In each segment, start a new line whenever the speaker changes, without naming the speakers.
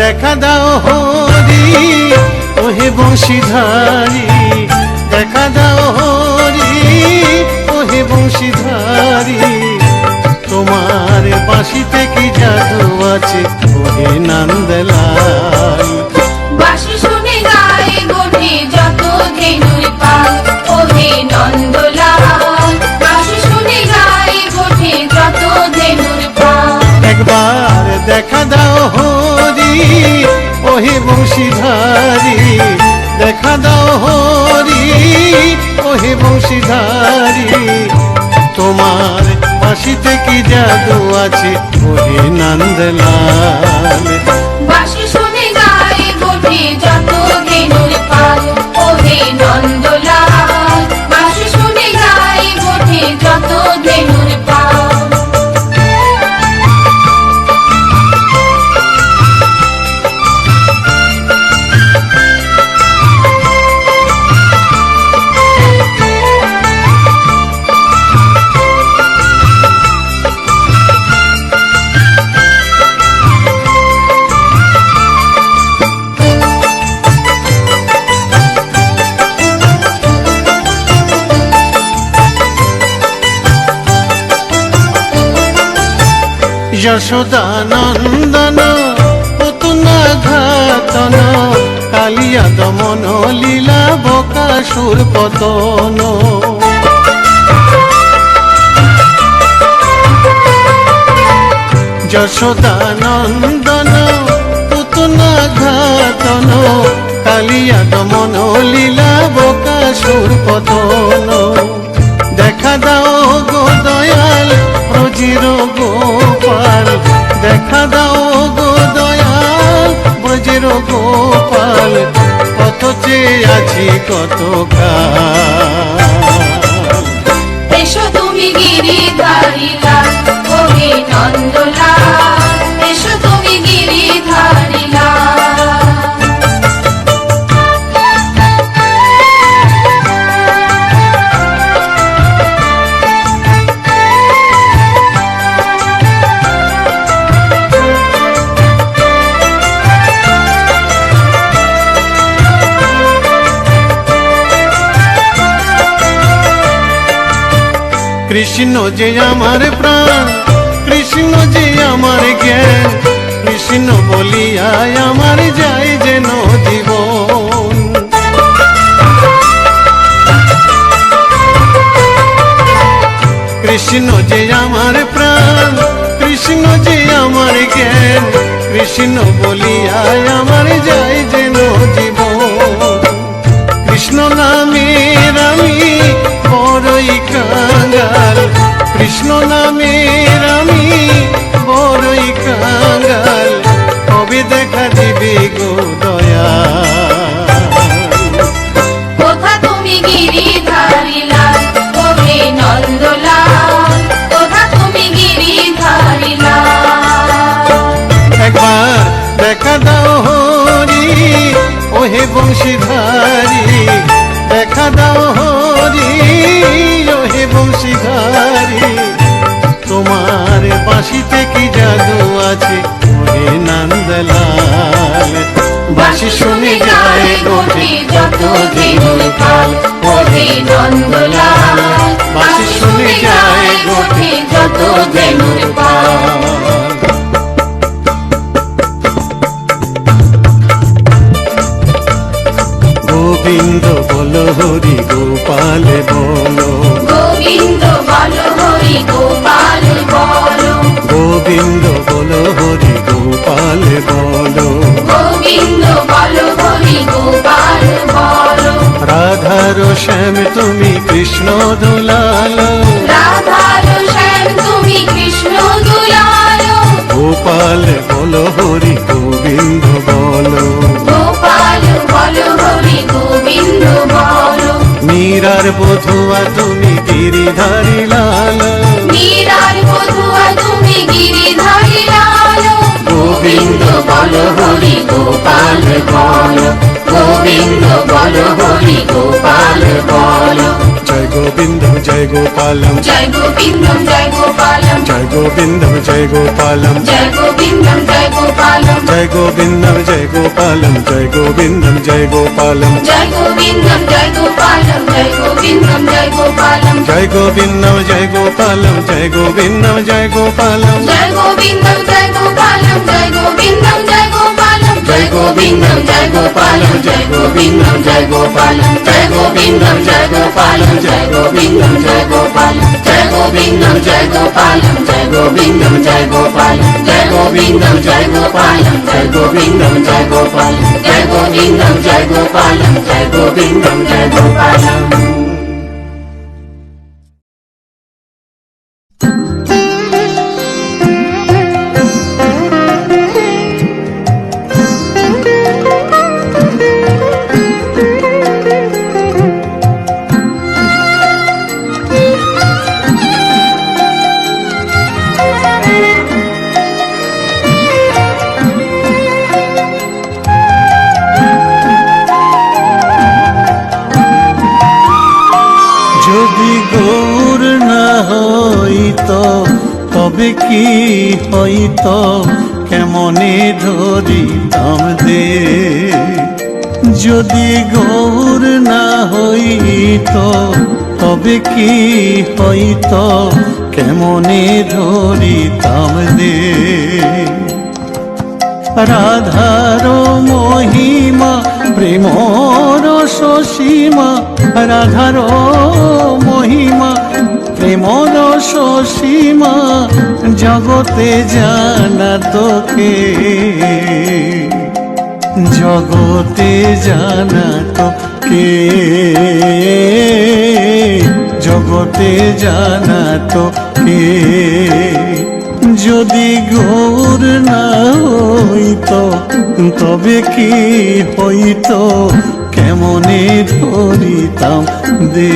দেখা দাও হরি ওহে বংশীধারী, দেখা দাও হরি ওহে বংশীধারী। তোমার বাঁশিতে কি জাদু আছে ওহে নন্দলাল।
বাঁশি শুনে গায়ে গোঠে যত ধেনুর পাল ওহে নন্দলাল। বাঁশি শুনে গায়ে গোঠে যত ধেনুর পাল।
একবার দেখা দাও হরি ওহে বংশীধারী, দেখা দাও হরি ওহে বংশীধারী। তোমার বাঁশিতে কি জাদু আছে ওহে নন্দলাল।
বাঁশি শুনে গায়ে গোঠে যত ধেনুর পাল ওহে নন্দলাল। বাঁশি শুনে গায়ে গোঠে যত ধেনুর পাল।
যশোদা নন্দন পুতনা ঘাতন, কালিয়া দমন লীলা বকাসুর পতন। যশোদা নন্দন পুতনা ঘাতন, কালিয়া দমন লীলা বকাসুর পতন। দেখা দাও গো দয়াল ব্রজের গোপাল, দেখা দাও গো দয়াল ব্রজের গোপাল। কত চেয়ে আছি কত কাল।
এসো তুমি গিরিধারী লাল ওহে নন্দলাল। এসো তুমি গিরিধারী লাল।
কৃষ্ণ যে আমার প্রাণ, কৃষ্ণ যে আমার জ্ঞান, কৃষ্ণ বলিয়ায় আমার যায় যেন জীবন। কৃষ্ণ যে আমার প্রাণ, কৃষ্ণ যে আমার জ্ঞান, কৃষ্ণ বলিয়ায় আমার যায় যেন জীবন। কৃষ্ণ নামের আমি বড়ই কাঙ্গাল, কৃষ্ণ নামের আমি বড়ই কাঙ্গাল। কবে দেখা দিবে গো দয়াল।
কোথা তুমি গিরিধারী লাল ওহে নন্দলাল। কোথা তুমি গিরিধারী লাল।
একবার দেখা দাও হরি ওহে বংশীধারী, দেখা দাও হরি ওহে বংশীধারী। তোমার বাঁশিতে কি জাদু আছে ওহে নন্দলাল। বাঁশি শুনে গায়ে গোঠে যত ধেনুর পাল ওহে নন্দলাল। বাঁশি শুনে গায়ে গোঠে যত ধেনুর পাল। গোবিন্দ বলো হরি গোপাল বলো,
গোবিন্দ বলো হরি গোপাল বলো।
গোবিন্দ বলো হরি গোপাল বলো,
গোবিন্দ বলো হরি গোপাল বলো।
রাধার শ্যাম তুমি কৃষ্ণ দুলাল,
রাধার শ্যাম তুমি কৃষ্ণ দুলাল।
গোপাল বলো হরি গোবিন্দ বলো,
গোপাল বলো হরি গোবিন্দ বলো।
মীরার বধুয়া তুমি গিরিধারী লাল,
মীরার বধুয়া তুমি গিরিধারী লাল। গোবিন্দ বলো হরি গোপাল বলো। গোবিন্দ বলো হরি গোপাল বলো।
জয় গোবিন্দ জয় গোপালম,
জয় গোবিন্দ জয় গোপালম।
জয় गोविन्दं जय गोपालं
जय गोविन्दं जय गोपालं
जय गोविन्दं जय गोपालं जय गोविन्दं जय गोपालं
जय गोविन्दं जय गोपालं जय गोविन्दं जय गोपालं
जय गोविन्दं जय गोपालं जय गोविन्दं जय गोपालं
जय गोविन्दं जय गोपालं जय गोविन्दं जय गोपालं जय गोविन्दं जय गोपालं जय गोविन्दं जय गोपालं जय गोविन्दं जय गोपालं जय गोविन्दं जय गोपालं जय गोविन्दं जय गोपालं जय गोविन्दं जय गोपालं जय गोविन्दं जय गोपालं जय गोविन्दं जय गोपालं जय गोविन्दं जय गोपालं जय गोविन्दं जय गोपालं
যদি গৌর না হইত তবে কি হইত কেমনে ধরিতাম দে যদি গৌর না হইত তবে কি হইত কেমনে ধরিতাম দে রাধার মহিমা প্রেমর সসীমা রাধার মহিমা প্রেমর সসীমা জগতে জানা তোকে জগতে জানা তোকে জগতে জানা তোকে যদি গৌর না হইত তবে কি হইত কেমনে ধরিতাম দে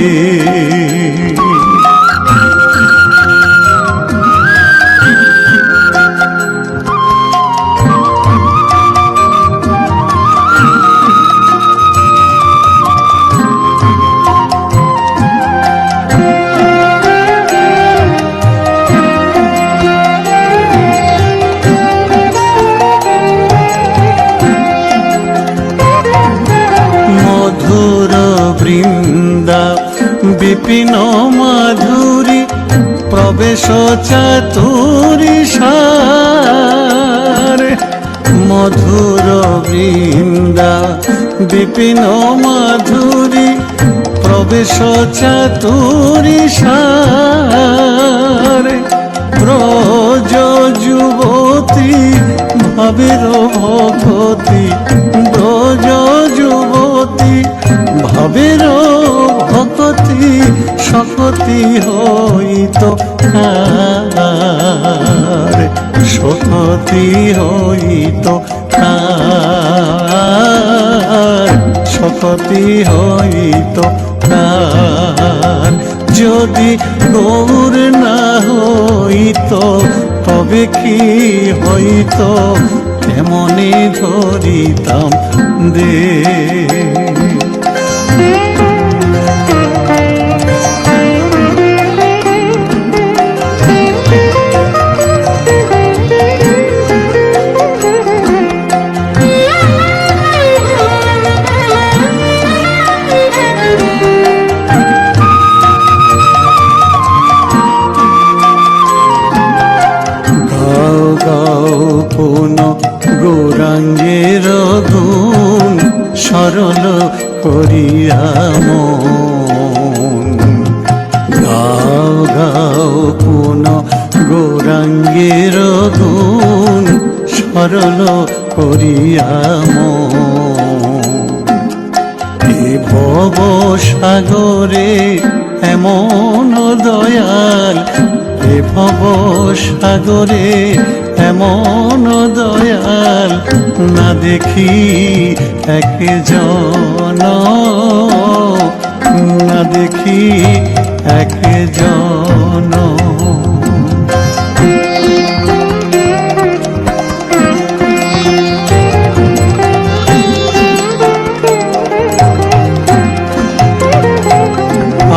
বৃন্দা বিপিন মাধুরী প্রবেশ চাতুরী সার মধুর বৃন্দা বিপিন মাধুরী প্রবেশ চাতুরী সার ব্রজ যুবতী ভাবের ভগতি ব্রজ যুবতী ভাবের ভগতি শকতি হইত কার শকতি হইত কার শকতি হইত কার যদি গৌর না হইত তবে কি হইত কেমনে ধরিতাম দে গৌরাঙ্গের গুণ সরল করিয়া মন গাও গাও পুন গৌরাঙ্গের গুণ সরল করিয়া মন এ ভব সাগরে এমন দয়াল এ ভব সাগরে এমন দয়াল না দেখি একজন না দেখি একজন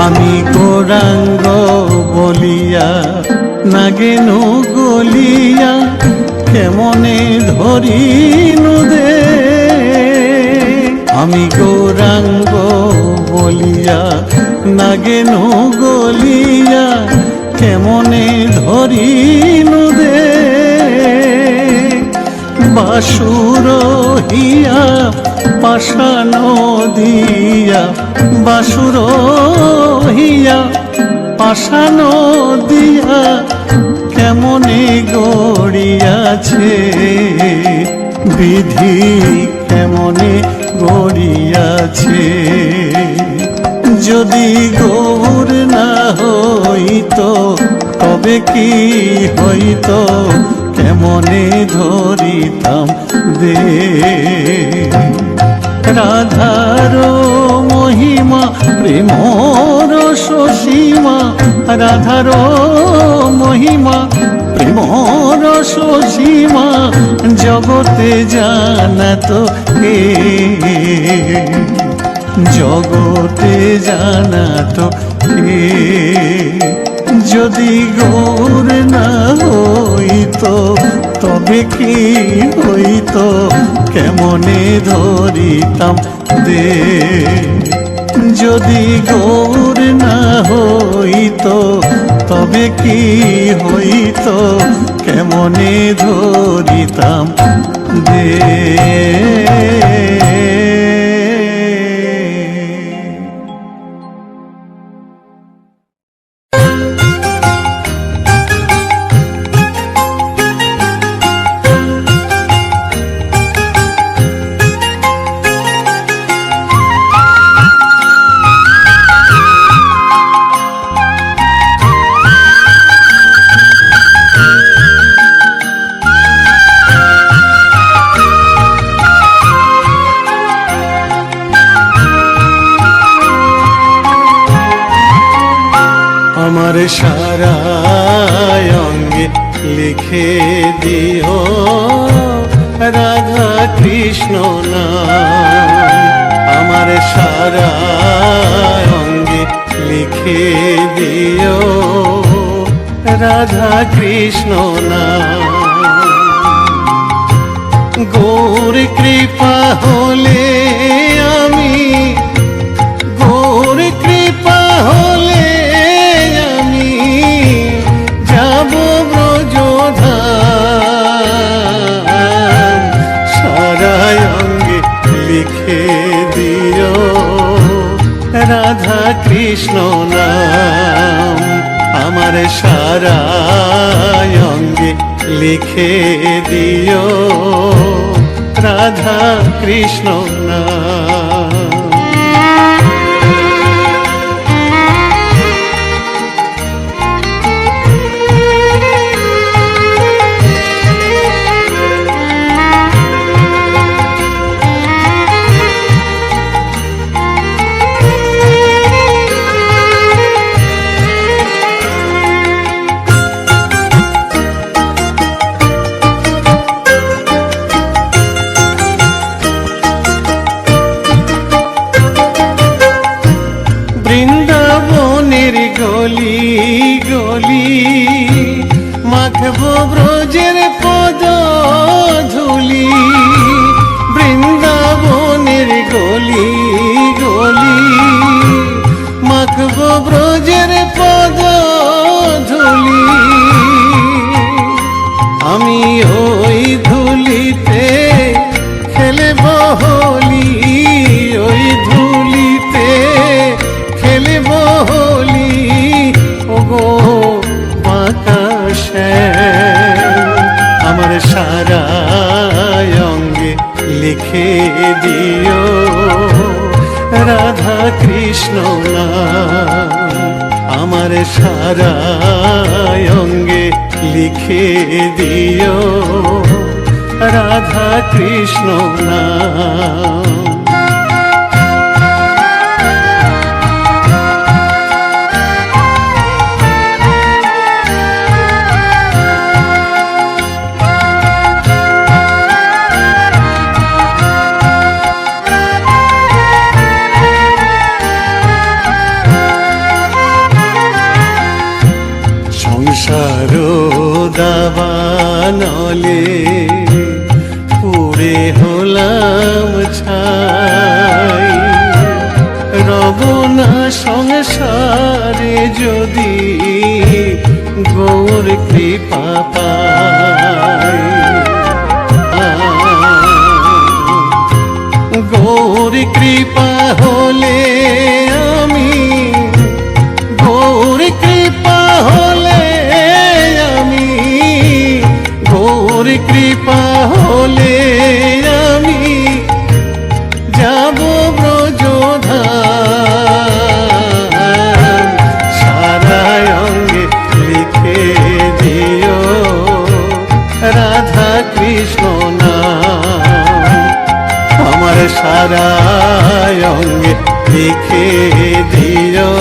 আমি গৌরাঙ্গ বলিয়া না নাগেনু গলিয়া কেমনে ধরিনু দে আমি গৌরাঙ্গ বলিয়া নাগেনু গলিয়া কেমনে ধরিনু দে বাসুর হিয়া পাষাণ দিয়া বাসুর হিয়া পাষাণ দিয়া কেমনে গড়িয়াছে বিধি কেমনে গড়িয়াছে যদি গৌর না হইতো তবে কি হইতো কেমনে ধরিতাম দে রাধার মহিমা প্রেমর সসীমা রাধার মহিমা প্রেমর সসীমা জগতে জানাত কে জগতে জানাত কে যদি গৌর না হইতো তবে কি হইতো কেমনে ধরিতাম দে যদি গৌর না হইতো তবে কি হইতো কেমনে ধরিতাম দে আমার সারা অঙ্গে লিখে দিও রাধা কৃষ্ণ নাম আমার সারা অঙ্গে লিখে দিও রাধা কৃষ্ণ নাম গৌর কৃপা হলে আমি গৌর কৃপা হলে আমি যাব ব্রজধাম সারা অঙ্গে লিখে দিও রাধা কৃষ্ণ নাম আমার সারা অঙ্গে লিখে দিও রাধা কৃষ্ণ নাম বৃন্দাবনের গলি গলি মাখবো ব্রজের পদ ধুলি বৃন্দাবনের গলি গলি মাখবো ব্রজের পদ ধুলি আমি ওই ধুলিতে খেলব হোলি ওই ধুলিতে খেলব হোলি ওগো বাতাসে আমার সারা অঙ্গে লিখে দিও রাধা কৃষ্ণ নাম আমার সারা অঙ্গে লিখে দিও রাধা কৃষ্ণ নাম সংসার দাবানলে পুড়ে হলাম ছাই, রব না সংসারে যদি গৌর কৃপা পাই। গৌর কৃপা হলে আমি, গৌর কৃপা হলে আমি, গৌর কৃপা হলে আমি যাব ব্রজধাম। সারা অঙ্গে লিখে দিও রাধা কৃষ্ণ নাম, আমার সারা অঙ্গে লিখে দিও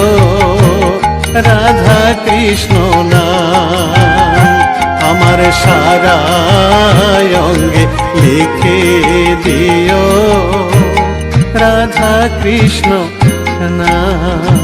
রাধা কৃষ্ণ নাম, আমার সারা অঙ্গে লিখে দিও রাধা কৃষ্ণ নাম।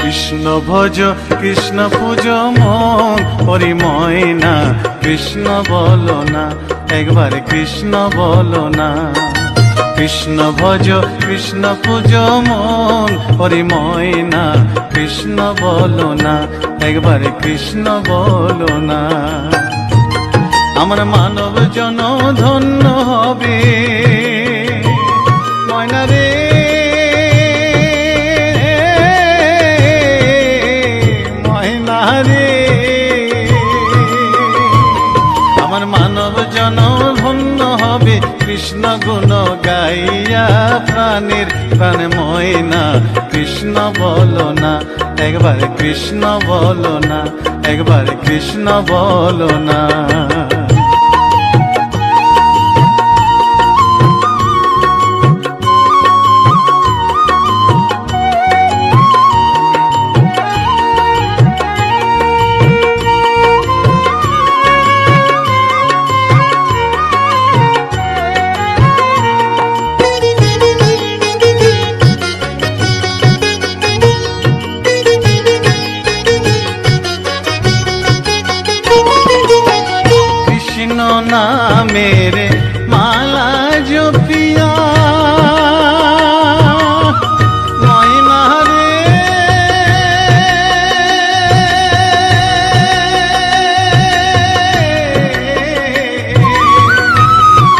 কৃষ্ণ ভজ কৃষ্ণ পূজ মন পরিময় না, কৃষ্ণ বলো না একবার কৃষ্ণ বলো না। কৃষ্ণ ভজ কৃষ্ণ পূজ মন পরিময় না, কৃষ্ণ বলো না একবার কৃষ্ণ বলো না। আমার মানব জন ধন্য হবে ময়না রে, ময়না রে। আমার মানব জন ধন্য হবে কৃষ্ণ গুণ গাইয়া, প্রাণের প্রাণ ময়না কৃষ্ণ বলো না একবার কৃষ্ণ বলো না, একবার কৃষ্ণ বলো না। মেরে মালা জপিয়া ময়না রে,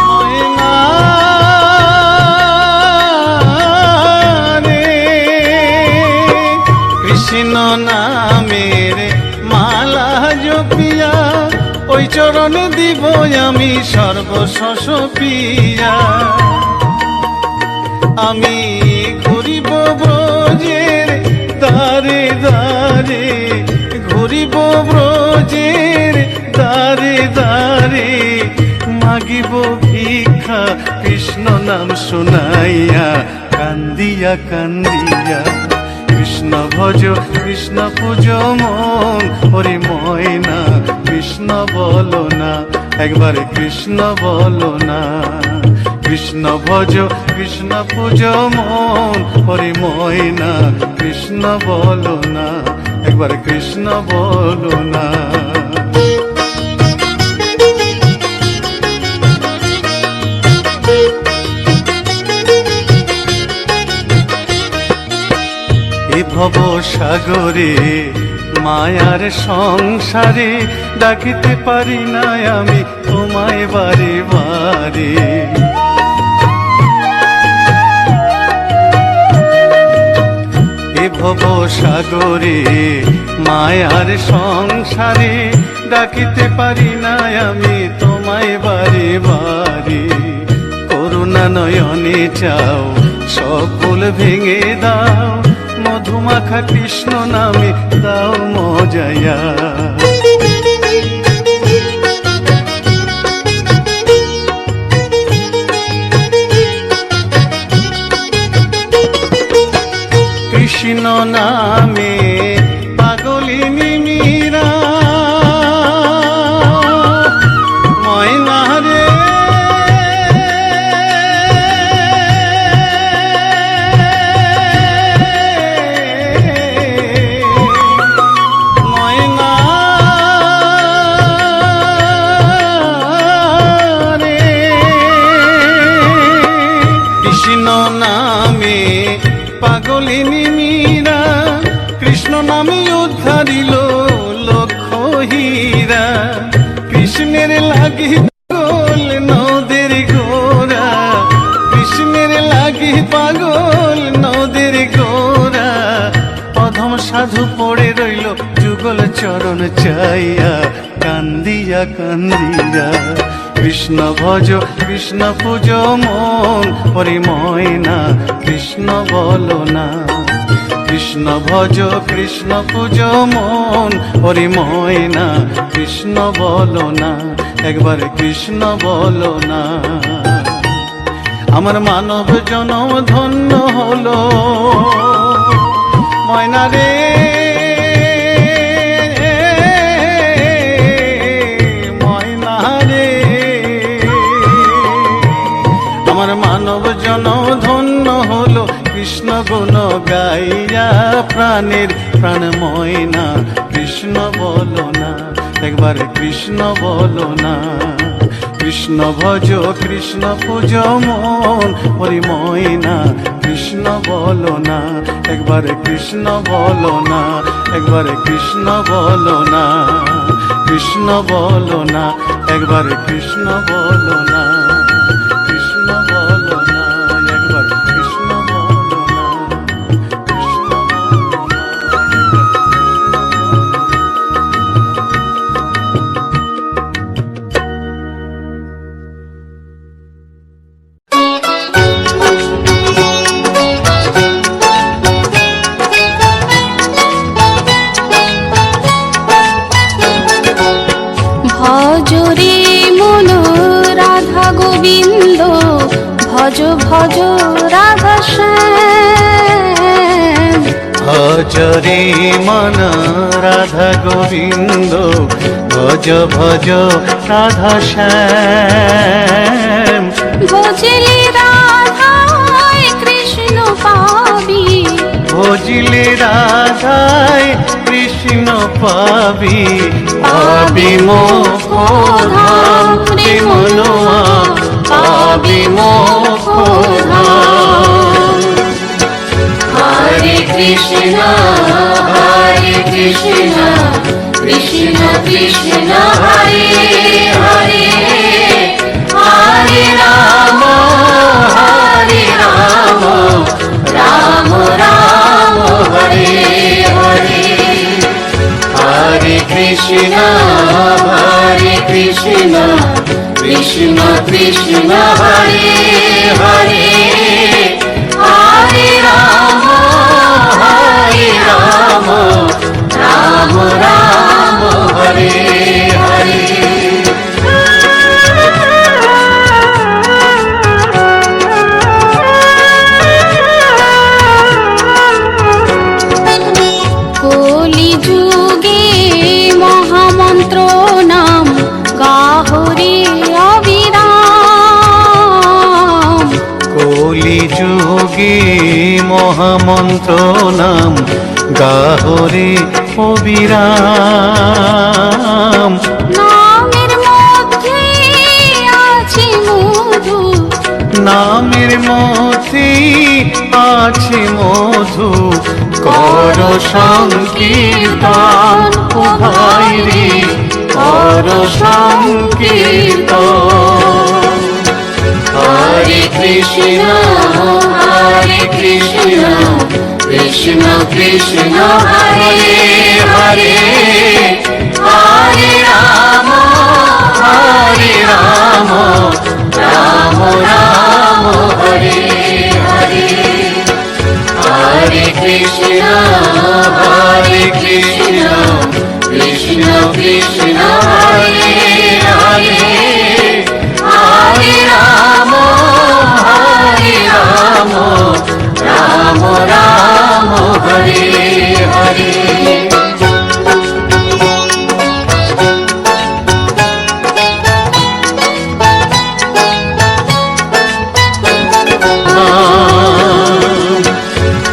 ময়না রে। কৃষ্ণ নামের মালা জপিয়া ওই চরণ দিব আমি সর্বশস পিয়া। আমি ঘুরিব ব্রজের দ্বারে দ্বারে, ঘুরিব ব্রজের দ্বারে দ্বারে, মাগিব ভিক্ষা কৃষ্ণ নাম শুনাইয়া, কান্দিয়া কান্দিয়া। কৃষ্ণ ভজ কৃষ্ণ পূজ মন হরি ময়না কৃষ্ণ বলো না একবার কৃষ্ণ বলো না। কৃষ্ণ ভজ কৃষ্ণ পূজ মন হরি ময়না কৃষ্ণ বলো না একবার কৃষ্ণ বলো না। এ ভব সাগরে মায়ার সংসারে ডাকিতে পারি না আমি তোমায় বারে বারে। এ ভব সাগরে মায়ার সংসারে ডাকিতে পারি না আমি তোমায় বারে বারে। করুণা নয়নে চাও সকল ভেঙে দাও, মধুমাখা কৃষ্ণ নামে দাও মজায়া। গাইরা কৃষ্ণের লাগি পাগল নদের গোরা, কৃষ্ণের লাগি পাগল নদের গোরা। অধম সাধু পড়ে রইল যুগল চরণ চাইয়া, কান্দিয়া কান্দিয়া। কৃষ্ণ ভজ কৃষ্ণ পূজ মন পরিময় না, কৃষ্ণ বলো না। কৃষ্ণ ভজ কৃষ্ণ পূজ মন পরিময় না, কৃষ্ণ বলো না, একবার কৃষ্ণ বলো না। আমার মানব জনম ধন্য হলো ময়না রে, ময়না রে। আমার মানব জনম ধন্য হলো কৃষ্ণ গুণ গাইয়া, প্রাণের প্রাণ ময়না, কৃষ্ণ বলো না, একবার কৃষ্ণ বলো না। কৃষ্ণ ভজ কৃষ্ণ পূজ মন পরিময় না, কৃষ্ণ বলো না, একবার কৃষ্ণ বলো না, একবার কৃষ্ণ বলো না। কৃষ্ণ বলো না, একবার কৃষ্ণ বলো না, কৃষ্ণ বলো না, একবার কৃষ্ণ বলো না, কৃষ্ণ
ভজরে মন রাধা গোবিন্দ, ভজ ভজ রাধা শ্যাম।
ভজরে মন রাধা গোবিন্দ, ভজ ভজ রাধা শ্যাম।
ভজলে রাধায় কৃষ্ণ পাবি,
ভজিলে রাধায় কৃষ্ণ পাবি, পাবি মোক্ষ ধাম রে মনোয়া, পাবি মোক্ষ ধাম।
হরে কৃষ্ণ কৃষ্ণ কৃষ্ণ হরে হরে, হরে রাম রাম রাম হরে হরে।
হরে কৃষ্ণ কৃষ্ণ কৃষ্ণ হরে হরে,
হরে রাম রাম রাম
হরে হরে।
কলি যুগে মহামন্ত্র নাম গাহরে অবিরাম।
কলি যুগে মহামন্ত্র নাম গাহরে অবিরাম।
নামের মধ্যে আছে মধু,
নামের মধ্যে আছে মধু, কর সংকীর্তন ও ভাই রে, কর সংকীর্তন। হরে কৃষ্ণ কৃষ্ণ কৃষ্ণ হরে হরে,
হরে রাম
রাম রাম হরে হরে। হরে কৃষ্ণ কৃষ্ণ কৃষ্ণ হরে হরে,
হরে রাম
রাম রাম হরে হরে।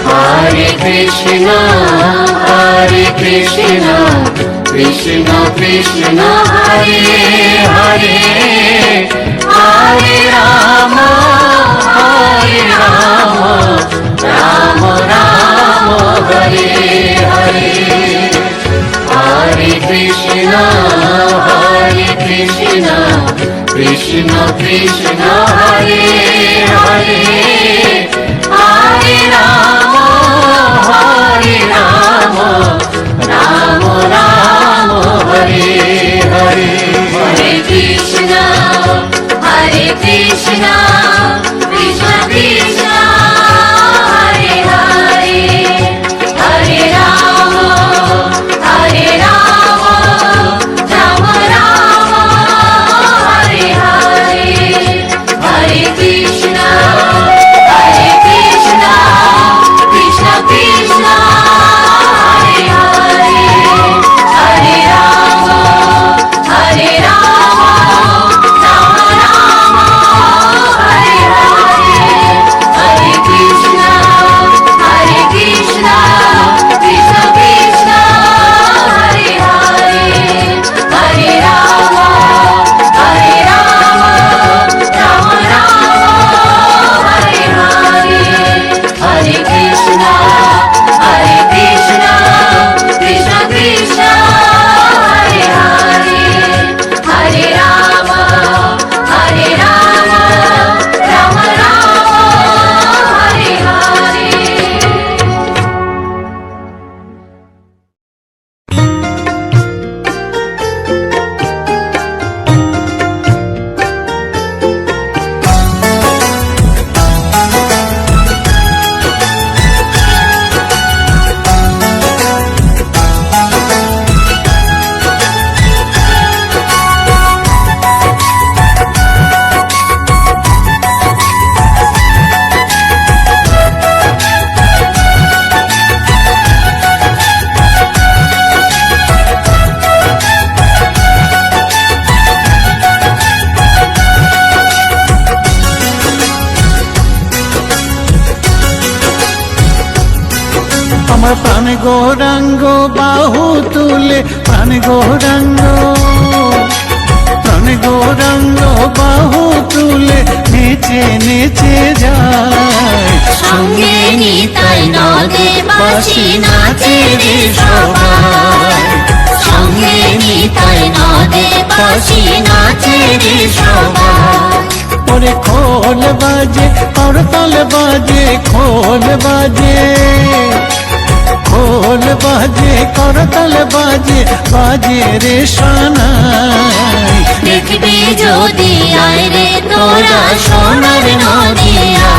হরে কৃষ্ণ কৃষ্ণ কৃষ্ণ হরে হরে, হরে রাম রাম রাম হরে হরে। হরে Krishna, Hare Krishna, Krishna Krishna, Hare Hare, Hare Rama, Hare Rama, Rama Rama, Hare Hare, Hare Krishna, Hare Krishna, Krishna Krishna, Hare Hare, Hare Rama, Hare Rama, Rama Rama, Hare Hare, Hare Krishna, Hare Krishna, Krishna Krishna, Hare Hare, Hare Rama, Hare Rama, Rama Rama, Hare Hare, Hare Krishna, Hare Krishna, Krishna Krishna, Hare Hare, Hare Rama, Hare Rama, Rama Rama, Hare Hare, Hare Krishna, Hare Krishna, Krishna Krishna, Hare Hare, Hare Rama, Hare Rama, Rama Rama, Hare Hare.
আমার প্রাণ গৌরাঙ্গ বাহু তুলে প্রাণ গৌরাঙ্গ, প্রাণ গৌরাঙ্গ বাহু তুলে নেচে নেচে যায়।
সঙ্গে নিতাই নদে বাসি নাচে রে সবাই, সঙ্গে নিতাই নদে বাসি নাচে রে সবাই।
ওরে খোল বাজে করতাল বাজে, খোল বাজে, খোল বাজে করতাল বাজে, বাজে রে সানাই।
দেখবি যদি আয় রে তোরা সোনার নদিয়া,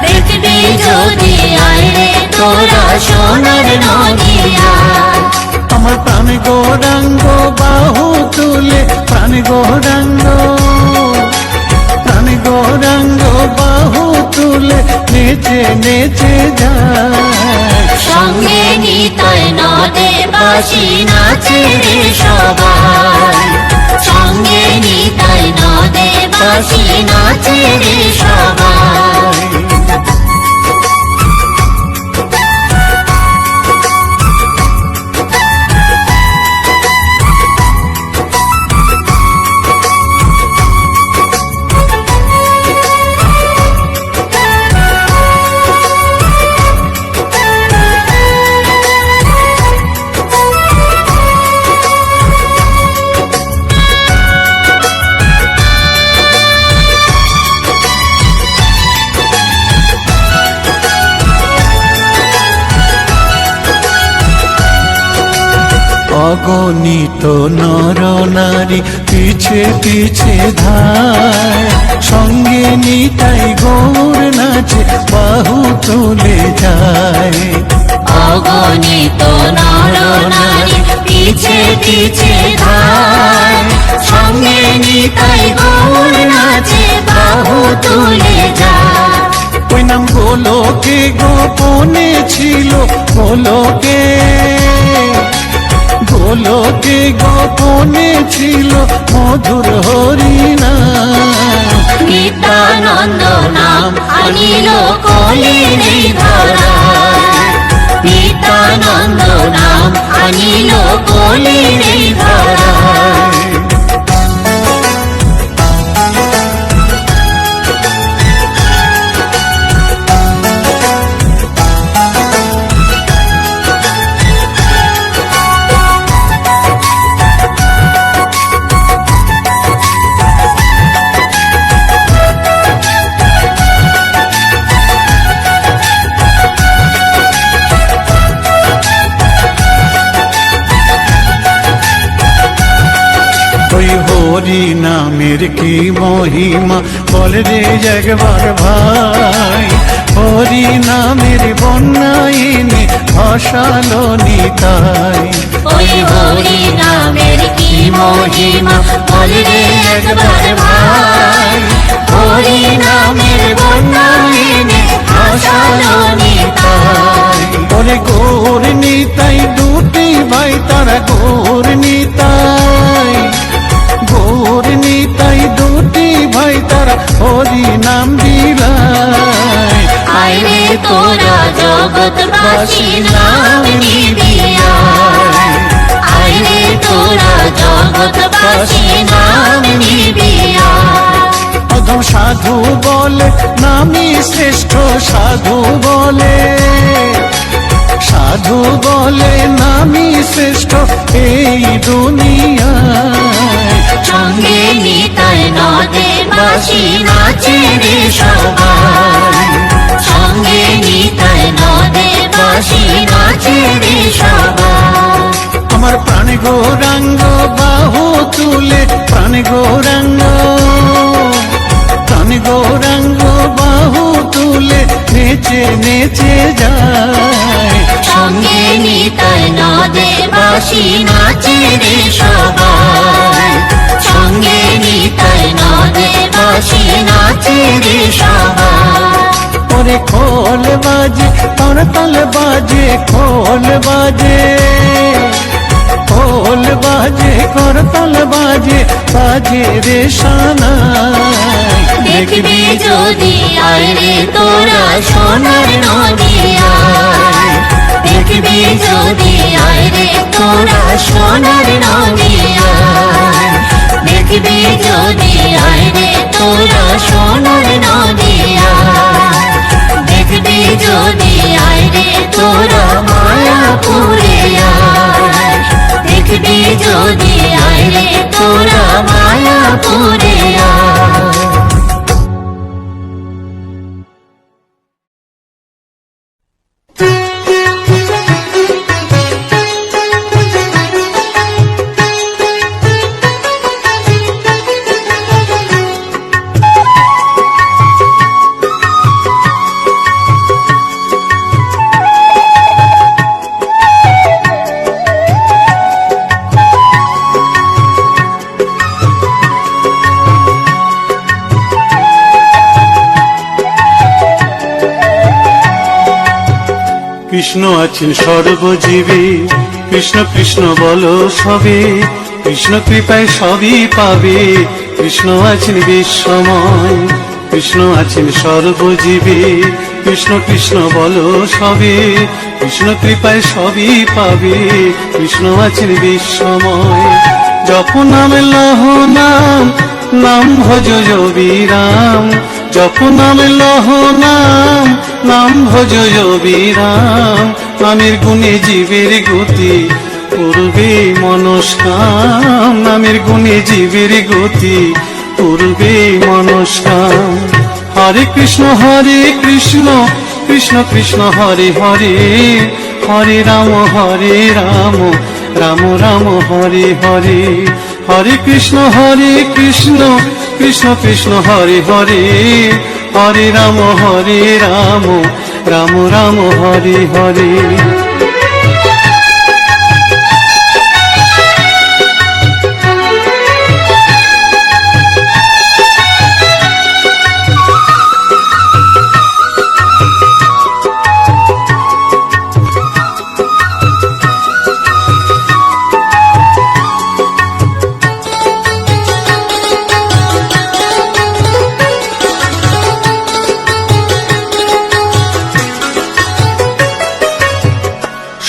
দেখবি যদি আয় রে তোরা সোনার নদিয়া।
আমার প্রাণ গৌরাঙ্গ বাহু তুলে প্রাণ গৌরাঙ্গ, প্রাণ গৌরাঙ্গ বাহু তুলে নেচে নেচে যায়।
সঙ্গে নিতাই নদে বাসি নাচে রে সবাই, সঙ্গে নিতাই নদে বাসি নাচে রে সবাই।
অগণিত নর নারী পিছে পিছে ধায়, সঙ্গে নিতাই গৌর নাচে বাহু তুলে যায়।
অগণিত নর নারী পিছে পিছে ধায়, সঙ্গে নিতাই গৌর নাচে বাহু তুলে যায়।
ওই নাম গোলকে গোপনে ছিল, গোলকে গোলকে গোপনে ছিল মধুর হরিনাম।
নিত্যানন্দ নাম আনিল কলির ধরায়, নিত্যানন্দ নাম আনিল কলির ধরায়।
হরি নামের কি মহিমা বল রে একবার ভাই, হরি নামের বন্যাইনে ভাসালো নিতাই।
ওই হরি নামের কি মহিমা বল রে একবার ভাই, হরি নামের বন্যাইনে ভাসালো নিতাই।
ওরে গৌর নিতাই দুটি ভাই তারা গৌর নিতাই, গৌর নিতাই দুটি ভাই তারা হরি নাম দিলাই।
আইরে তোরা জগৎবাসী নাম নিবি আয়, আইরে তোরা জগৎবাসী নাম নিবি আয়।
অধম সাধু বলে নামি শ্রেষ্ঠ, সাধু বলে, সাধু বলে নামি শ্রেষ্ঠ এই দুনিয়ায়।
সঙ্গে নিতাই নদে বাসি নাচে রে সবাই, সঙ্গে নিতাই নদে বাসি নাচে রে সবাই।
আমার প্রাণ গৌরাঙ্গ বাহু তুলে, প্রাণ গৌরাঙ্গ, প্রাণ গৌরাঙ্গ বাহু তুলে নেচে নেচে যায়।
সঙ্গে নিতাই নদে বাসি নাচে রে সবাই, সঙ্গে নিতাই নদে বাসি নাচে রে সবাই।
ওরে খোল বাজে করতাল বাজে, খোল বাজে, খোল বাজে করতাল বাজে, বাজে রে সানাই।
দেখবি যদি আইরে তোরা সোনার নদী আয়, দেখবি যদি আইরে তোরা সোনার নদী আয়, দেখবি যদি আইরে তোরা সোনার নদী আয়, দেখবি যদি আইরে তোরা মায়াপুরে আয়, দেখবি যদি আইরে তোরা মায়াপুরে আয়।
কৃষ্ণ আছেন সর্বজীবে, কৃষ্ণ কৃষ্ণ বলো সবে, কৃষ্ণ কৃপায় সবই পাবে। কৃষ্ণ আছেন বিশ্বময়, কৃষ্ণ আছেন সর্বজীবে, কৃষ্ণ কৃষ্ণ বলো সবে, কৃষ্ণ কৃপায় সবই পাবে। কৃষ্ণ আছেন বিশ্বময়। জপ নাম লহ নাম, নাম ভজ বিরাম, জপ নাম লহ নাম, নাম ভজ বিরাম। নামের গুণে জীবের গতি পূর্বে মনস্কাম, নামের গুণে জীবের গতি পূর্বে মনস্কাম। হরে কৃষ্ণ কৃষ্ণ কৃষ্ণ হরে হরে, হরে রাম রাম রাম হরে হরে। হরে কৃষ্ণ কৃষ্ণ কৃষ্ণ হরে হরে, হরে রাম রাম রাম হরে হরে।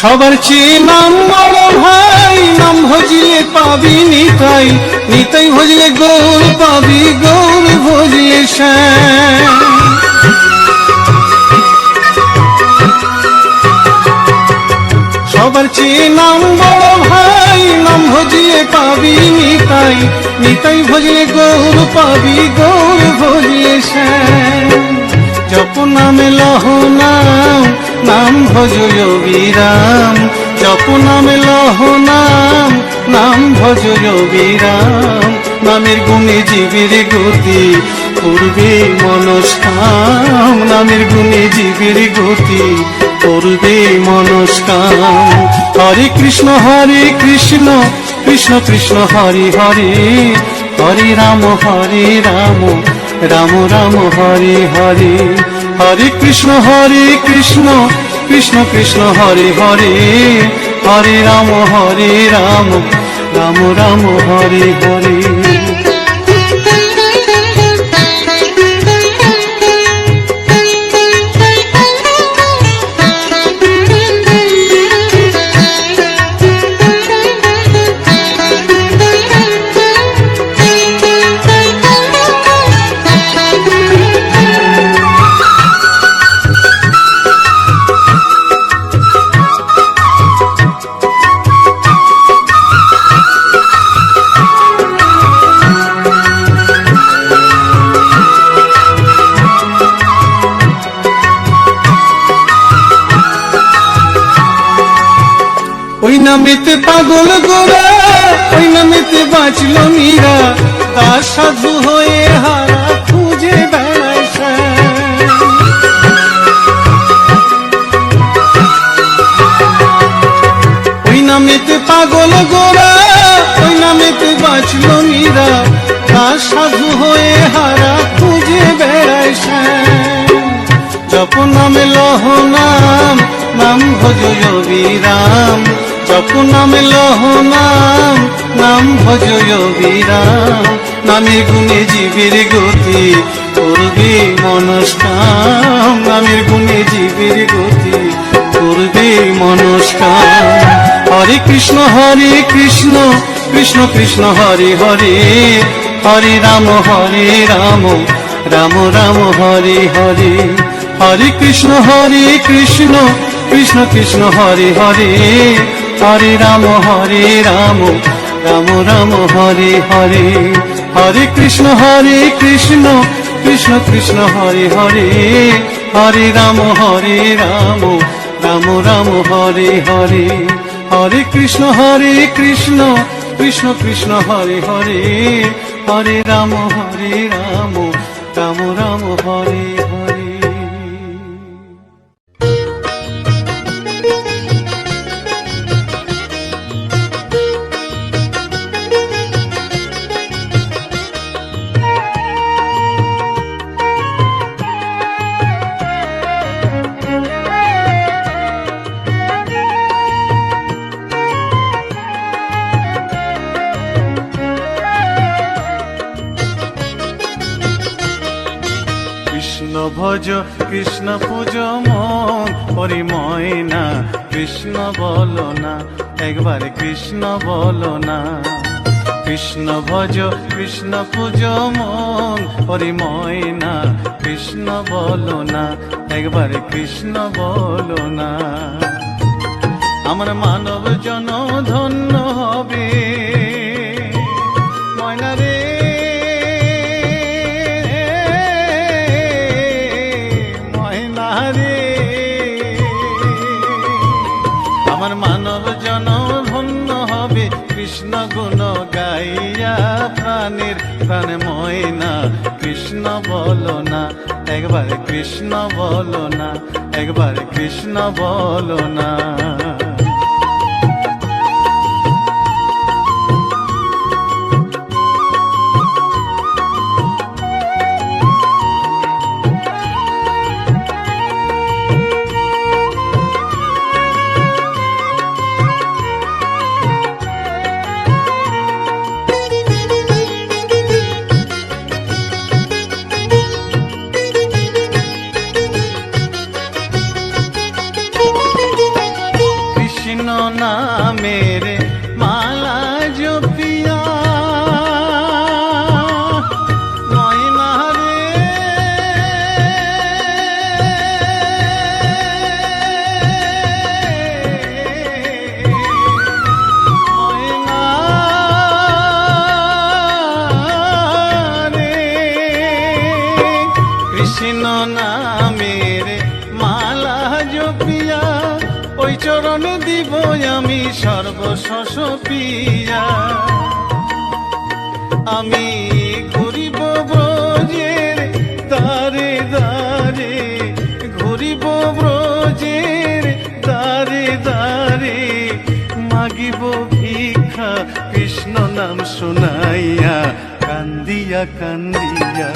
সবার চেয়ে নাম বড় ভাই, নাম ভজিলে পাবি নিতাই, নিতাই ভজিলে গৌর পাবি, গৌর ভজিলে শ্যাম। সবার চেয়ে নাম বড় ভাই, নাম ভজিলে পাবি নিতাই, নিতাই ভজিলে গৌর পাবি, গৌর ভজিলে শ্যাম। জপ নামে লহ নাম, নাম ভজ জপ নামে লহ নাম, নাম ভজ বিরাম, নামের গুণে জীবের গতি করবে মনস্কাম, নামের গুণে জীবের গতি করবে মনস্কাম। হরে কৃষ্ণ কৃষ্ণ কৃষ্ণ হরে হরে, হরে রাম রাম রাম হরে হরে। হরে কৃষ্ণ কৃষ্ণ কৃষ্ণ হরে হরে, হরে রাম রাম রাম হরে হরে। ওই নামেতে পাগল গোরা, ওই নামেতে বাঁচল মীরা, তার সাধু হয়ে হারা খুঁজে বেড়ায় শ্যাম। ওই নামেতে পাগল গোরা, ওই নামেতে বাঁচল মীরা, তার সাধু হয়ে হারা খুঁজে বেড়ায় শ্যাম। জপ নামে লহ নাম, নাম ভজ বিরাম, জপ নামে লহ নাম, নাম ভজ বিরাম। নামের গুণে জীবের গতি করবে মনস্কাম, নামের গুণে জীবের গতি করবে মনস্কাম। হরে কৃষ্ণ কৃষ্ণ কৃষ্ণ হরে হরে, হরে রাম রাম রাম হরে হরে। হরে কৃষ্ণ কৃষ্ণ কৃষ্ণ হরে হরে, হরে রাম রাম রাম হরে হরে। হরে কৃষ্ণ কৃষ্ণ কৃষ্ণ হরে হরে, হরে রাম রাম রাম হরে হরে। হরে কৃষ্ণ কৃষ্ণ কৃষ্ণ হরে হরে, হরে রাম রাম হরে হরে। কৃষ্ণ ভজ কৃষ্ণ পূজ মন পরিময় না, কৃষ্ণ বলো না একবার কৃষ্ণ বলো না। কৃষ্ণ ভজ কৃষ্ণ পূজ মন পরিময় না, কৃষ্ণ বলো না একবার কৃষ্ণ বলো না। আমার মানব জন ধন্য হবে ময়না রে, ময়না রে। আমার মানব জন ধন্য হবে কৃষ্ণ গুণ গাইয়া, প্রাণের প্রাণ ময়না কৃষ্ণ বলো না একবার কৃষ্ণ বলো না, একবার কৃষ্ণ বলো না। কৃষ্ণ নামের মালা জপিয়া ময়না রে, ময়না রে। কৃষ্ণ নামের মালা জপিয়া ওই চরণ দিব আমি সর্বশস পিয়া। আমি ঘুরিব ব্রজের দ্বারে দ্বারে, ঘুরিব ব্রজের দ্বারে দ্বারে, মাগিব ভিক্ষা কৃষ্ণ নাম শুনাইয়া, কান্দিয়া কান্দিয়া।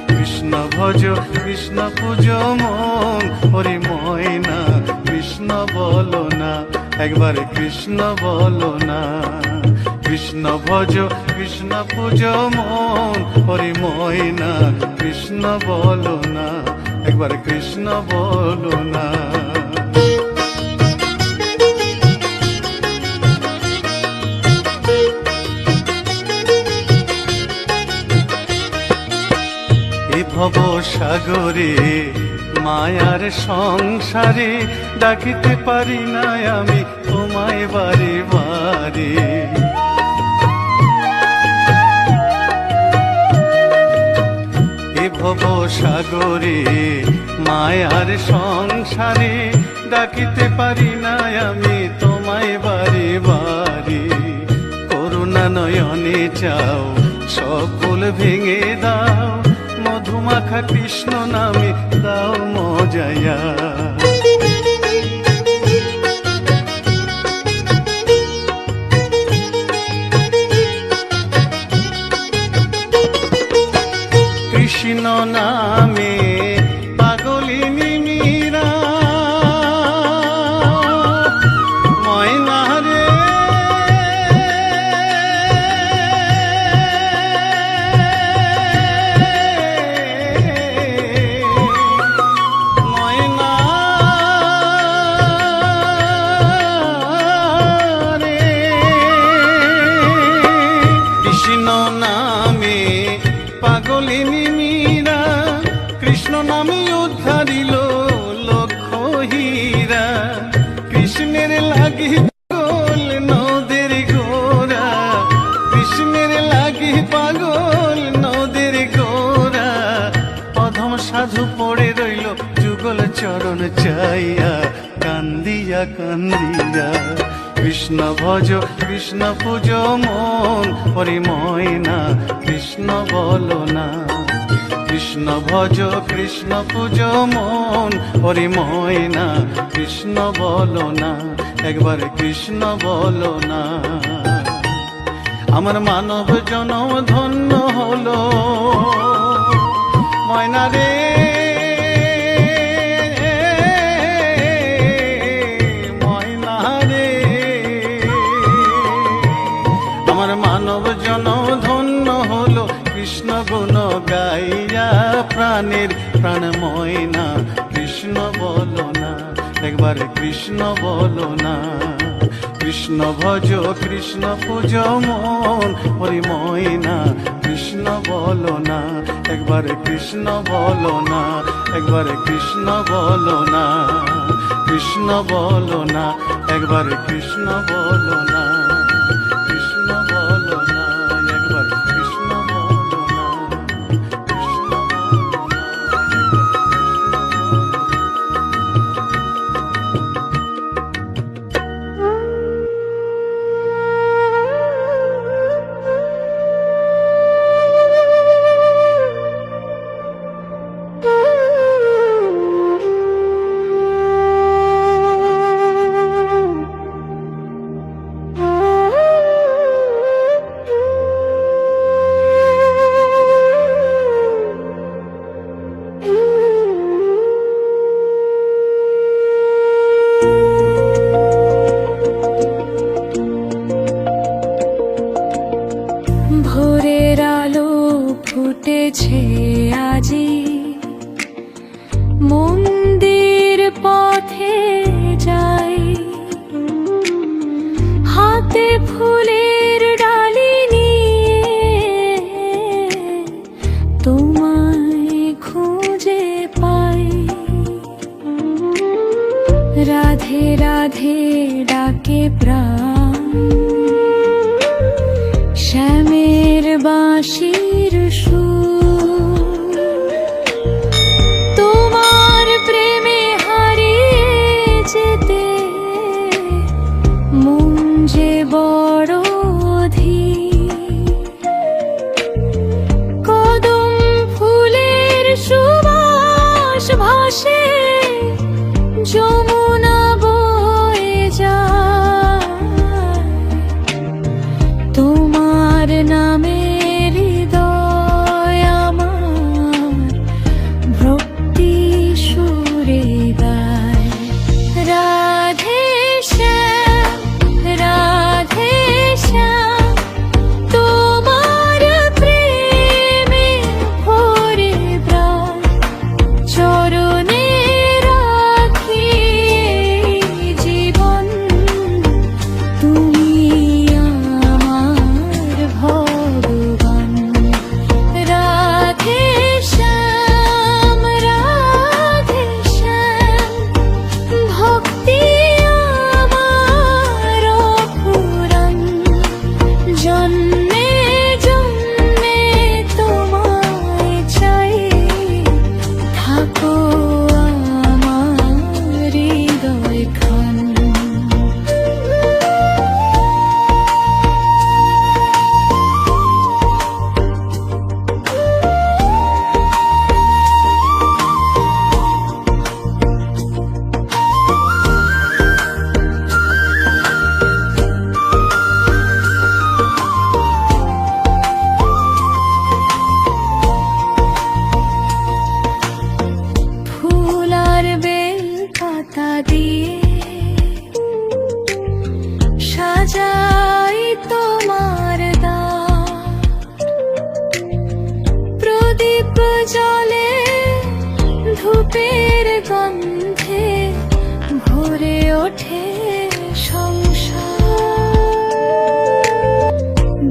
কৃষ্ণ ভজ কৃষ্ণ পূজ মন, হরি ময়না কৃষ্ণ বলো না, একবার কৃষ্ণ বলো না। কৃষ্ণ ভজ কৃষ্ণ পূজ মন, হরি ময়না কৃষ্ণ বলো না, একবার কৃষ্ণ বলো না। এ ভব সাগরে মায়ার সংসারে, ডাকিতে পারি না আমি তোমায় বারে বারে। এ ভব সাগরে মায়ার সংসারে, ডাকিতে পারি না আমি তোমায় বারে বারে। করুণা নয়নে চাও সকল ভেঙে দাও, মধুমাখা কৃষ্ণ নামে দাও মজায়া। কৃষ্ণ নামে পাগলিনী মীরা, ময়না রে ময়না রে। কৃষ্ণ নামে পাগলিনী মীরা, কৃষ্ণ নামে উদ্ধারিল লক্ষ হীরা। কৃষ্ণের লাগি পাগল নদের গোরা, কৃষ্ণের লাগি পাগল নদের গোরা। অধম সাধু পড়ে রইল যুগল চরণ চাইয়া, কান্দিয়া কান্দিয়া। কৃষ্ণ ভজ কৃষ্ণ পূজ মন, হরি ময়না কৃষ্ণ বলো না। কৃষ্ণ ভজ কৃষ্ণ পূজ মন, হরি ময়না কৃষ্ণ বলো না, একবার কৃষ্ণ বলো না। আমার মানব জনম ধন্য হলো ময়না রে, ময়না রে। আমার মানব জনম ধন্য হলো কৃষ্ণ গুণ গাইয়া, প্রাণের প্রাণ ময়না কৃষ্ণ বলো না, একবার কৃষ্ণ বলো না। কৃষ্ণ ভজ কৃষ্ণ পূজ মন, হরি ময়না কৃষ্ণ বলো না, একবার কৃষ্ণ বলো না, একবার কৃষ্ণ বলো না। কৃষ্ণ বলো না, একবার কৃষ্ণ বলো না, কৃষ্ণ বলো না, একবার কৃষ্ণ বলো না, কৃষ্ণ বলো না,
ভোরের আলো ফুটেছে আজি, মন্দির পথে যাই। হাতে ফুলের ডালি নিয়ে তোমায় খুঁজে পাই। রাধে রাধে ডাকে প্রাণ, শ্যামের বাঁশির সুর। তোমার প্রেমে হারিয়ে যেতে মন যে বড় অধীর। তোমার নামে হৃদয় আমার ভক্তি সুরে গায়। রাধে শ্যাম রাধে শ্যাম, তোমার প্রেমে ভরে প্রাণ, চরণে রাখি জীবন, তুমি আমার ভগবান। রাধে শ্যাম রাধে শ্যাম, ভক্তি আমার অফুরান, জন্মে জন্মে তোমায় চাই, থাকো আমার হৃদয় খান। ফুল আর বেল পাতা দিয়ে সাজাই তোমার দ্বার, প্রদীপ জলে ধূপের গন্ধে ভরে ওঠে সংসার।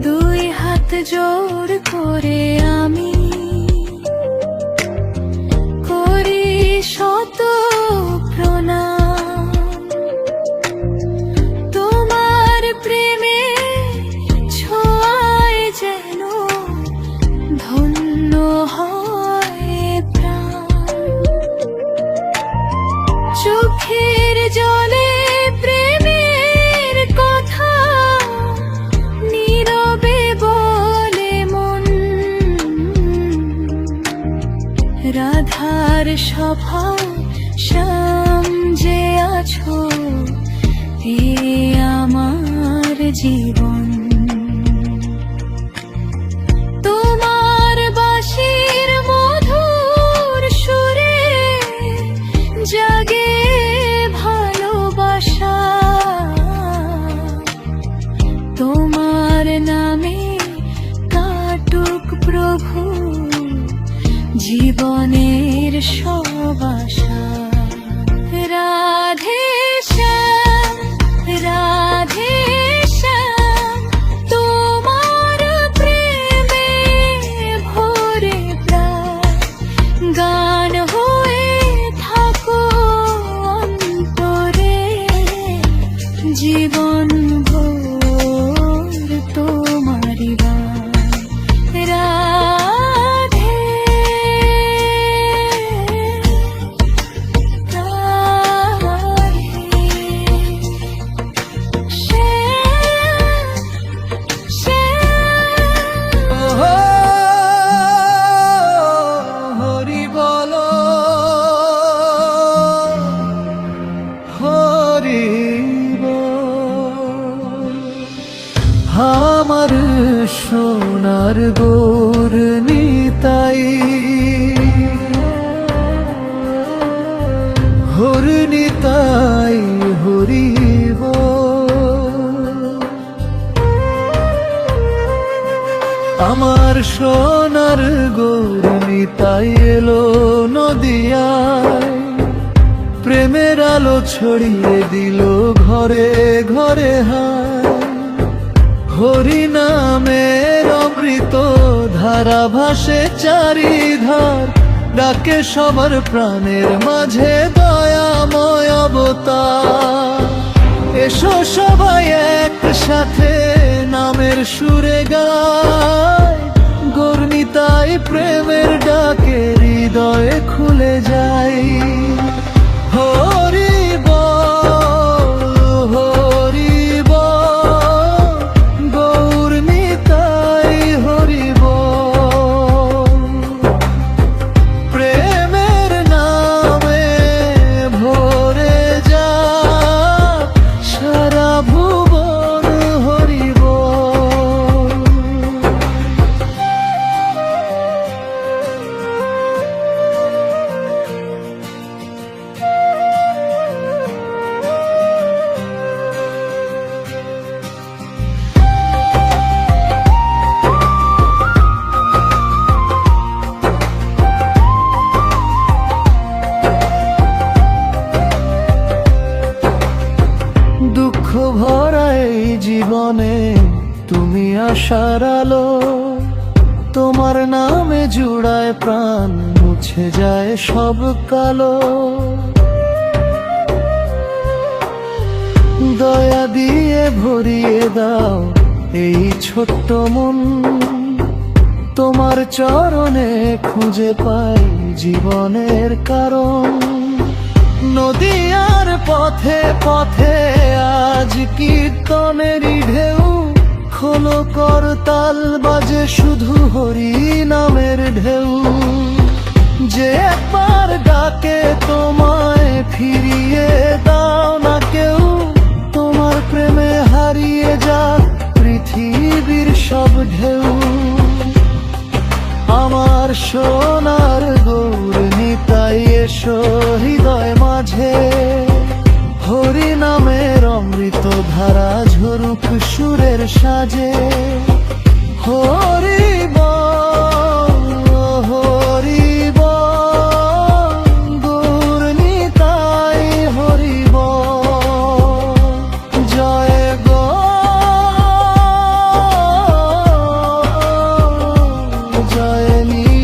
দুই হাত জোড় করে আমি করি শত প্রণাম, তোমার প্রেমে ছোঁয়ায় যেন ধন্য হয় প্রাণ। চোখের জলে প্রেমের কথা নীরবে বলে মন, রাধার স্বভাব শ্যাম যে আছো, এ আমার জীবন। তোমার বাঁশির মধুর সুরে জাগে ভালোবাসা, তোমার নামে কাটুক প্রভু জীবনের সব আশা। রাধে শ্যাম রাধে শ্যাম, তোমার প্রেমে ভরে প্রাণ, গান হয়ে থাকো অন্তরে, জীবন ভোর তোমারি গান। রাধে
হরি বলো হরি বল, আমার সোনার গোর নিতাই, হর নিতাই হরি বল। আমার সোনার গোর নিতাই এলো নদিয়ায়, প্রেমের আলো ছড়িয়ে দিল ঘরে ঘরে হায়। হরি নামের অমৃত ধারা ভাসে চারিধার, ডাকে সবার প্রাণের মাঝে দয়াময় অবতার। এসো সবাই একসাথে নামের সুরে গায়, গর্ণিতাই প্রেমের ডাকে হৃদয়ে খুলে যায়। হরি বল হরি বল, গৌর নিতাই হরি বল। প্রেমের নামে ভরে যা সারা ভুবন হরি বল। তোমার নামে জুড়ায় প্রাণ, মুছে যায় সব কালো। দয়া দিয়ে ভরিয়ে দাও এই ছোট্ট মন, তোমার চরণে খুঁজে পাই জীবনের কারণ। নদীয়ার পথে পথে আজ কীর্তনেরই ঢেউ, খোলো করতাল বাজে শুধু হরি নামের ঢেউ। যে একবার ডাকে তোমায় ফিরিয়ে দাও না কেউ, তোমার প্রেমে হারিয়ে যাক পৃথিবীর সব ঢেউ। আমার সোনার গৌর নিতাই এসো হৃদয় মাঝে, হরি নামের অমৃত ধারা ঝরুক সুরের সাজে। হরি বল হরি বল, গৌর নিতাই হরি বল। জয় গো জয় নিতাই,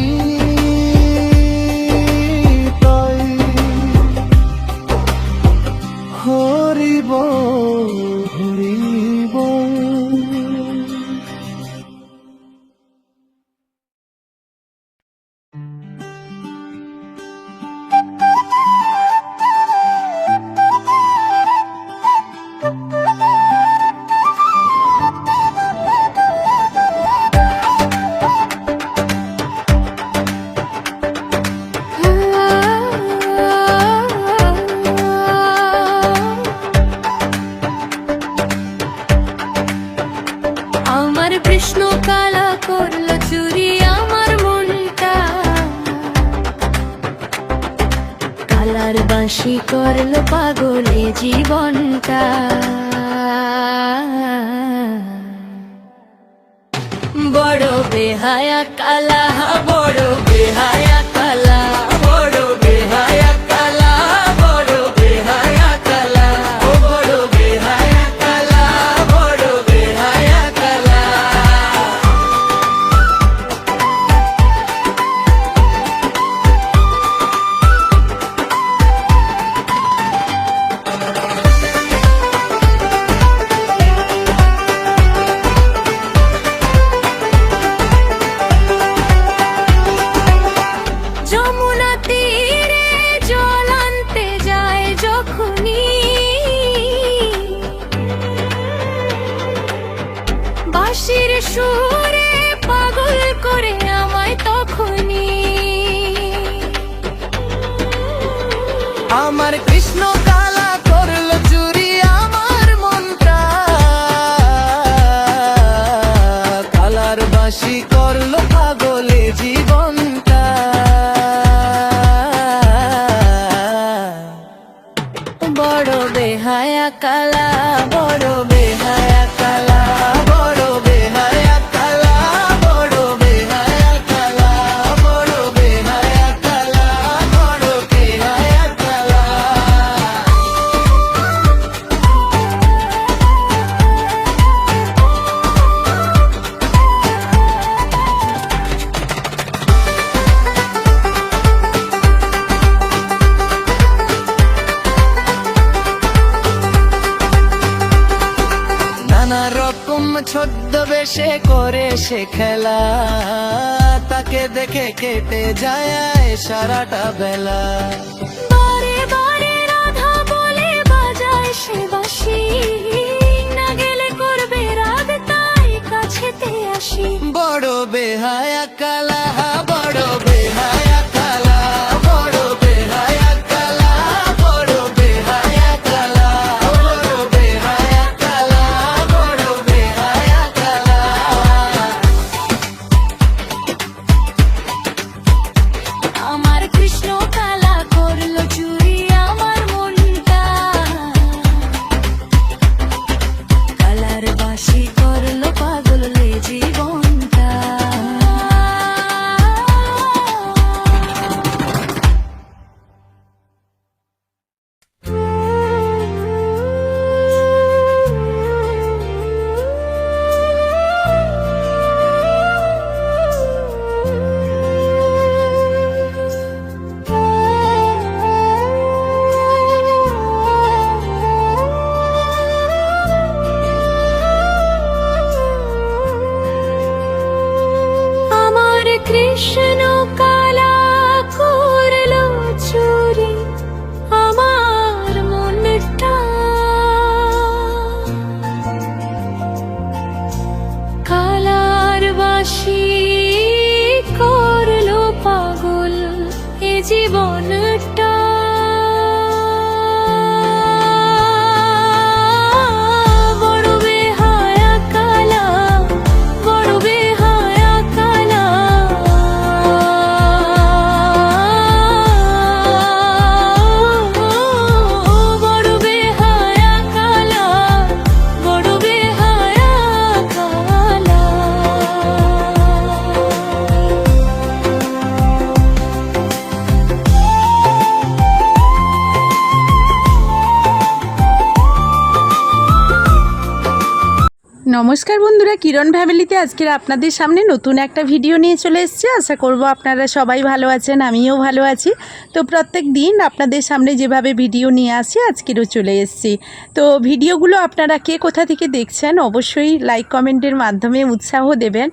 হরি বল হরি বল।
আমার কৃষ্ণ কালা করলো চুরি আমার মনটা, কালার বাঁশি করলো পাগলে জীবনটা। বড় বেহায়া কালা, বড় বেহায়া কালা, বড় বেহায়া কালা, বড় বেহায়া কালা, ও বড় বেহায়া কালা, বড় বেহায়া কালা। যমুনা তীরে জল আনতে যায় যখনই, বাঁশির সুরে পাগল করে আমায় তখনই। আমার কৃষ্ণ কালা করলো চুরি আমার মনটা, কালার বাঁশি করলো পাগলে জীবনটা। বড় বেহায়া কালা, বড় বেহায়া কালা, বড় বেহায়া কালা, বড় বেহায়া কালা, বড় বেহায়া কালা, বড় বেহায়া কালা। নানা রকম ছদ্মবেশে করে সে খেলা, তাকে দেখে কেটে যায় সারাটা বেলা। বারে বারে রাধা বলে বাজায় সে বাঁশি, না গেলে করবে রাগ তাই কাছেতে আসি। বড় বেহায়া কালা, বড় বেহায়া কালা, বড় বেহায়া কালা, বড় বেহায়া কালা, বড় বেহায়া কালা, বড় বেহায়া কালা। আমার কৃষ্ণ কালা করলো চুরি আমার মনটা, কালার বাঁশি করলো পাগলে জীবনটা।
কৃষ্ণ কালা করলো চুরি আমার মনটা, কালার বাসি করলো পাগল এ জীবনটা। বড় বেহায়া কালা, বড় বেহায়া কালা, বড় বেহায়া কালা, বড় বেহায়া কালা।
নমস্কার বন্ধুরা, কিরণ ফ্যামিলিতে আজকের আপনাদের সামনে নতুন একটা ভিডিও নিয়ে চলে এসেছি। আশা করব আপনারা সবাই ভালো আছেন, আমিও ভালো আছি। তো প্রত্যেক দিন আপনাদের সামনে যেভাবে ভিডিও নিয়ে আসি আজকেরও চলে এসেছি। তো ভিডিওগুলো আপনারা কে কোথা থেকে দেখছেন অবশ্যই লাইক কমেন্টের মাধ্যমে উৎসাহ দেবেন।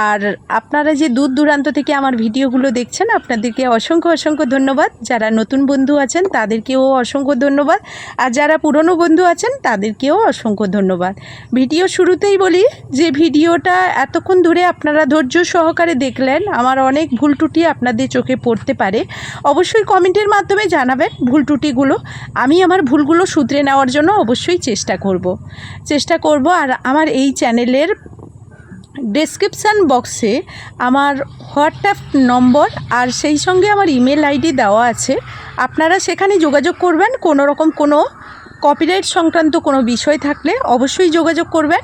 আর আপনারা যে দূর দূরান্ত থেকে আমার ভিডিওগুলো দেখছেন আপনাদেরকে অসংখ্য অসংখ্য ধন্যবাদ। যারা নতুন বন্ধু আছেন তাদেরকেও অসংখ্য ধন্যবাদ, আর যারা পুরনো বন্ধু আছেন তাদেরকেও অসংখ্য ধন্যবাদ। ভিডিও শুরুতেই বলি যে ভিডিওটা এতক্ষণ ধরে আপনারা ধৈর্য সহকারে দেখলেন, আমার অনেক ভুল ত্রুটি আপনাদের চোখে পড়তে পারে। অবশ্যই কমেন্টের মাধ্যমে জানাবেন ভুল ত্রুটিগুলো, আমি আমার ভুলগুলো শুধরে নেওয়ার জন্য অবশ্যই চেষ্টা করব। আর আমার এই চ্যানেলের ডেসক্রিপশান বক্সে আমার হোয়াটসঅ্যাপ নম্বর আর সেই সঙ্গে আমার ইমেল আইডি দেওয়া আছে, আপনারা সেখানে যোগাযোগ করবেন। কোনো কপিরাইট সংক্রান্ত কোনো বিষয় থাকলে অবশ্যই যোগাযোগ করবেন,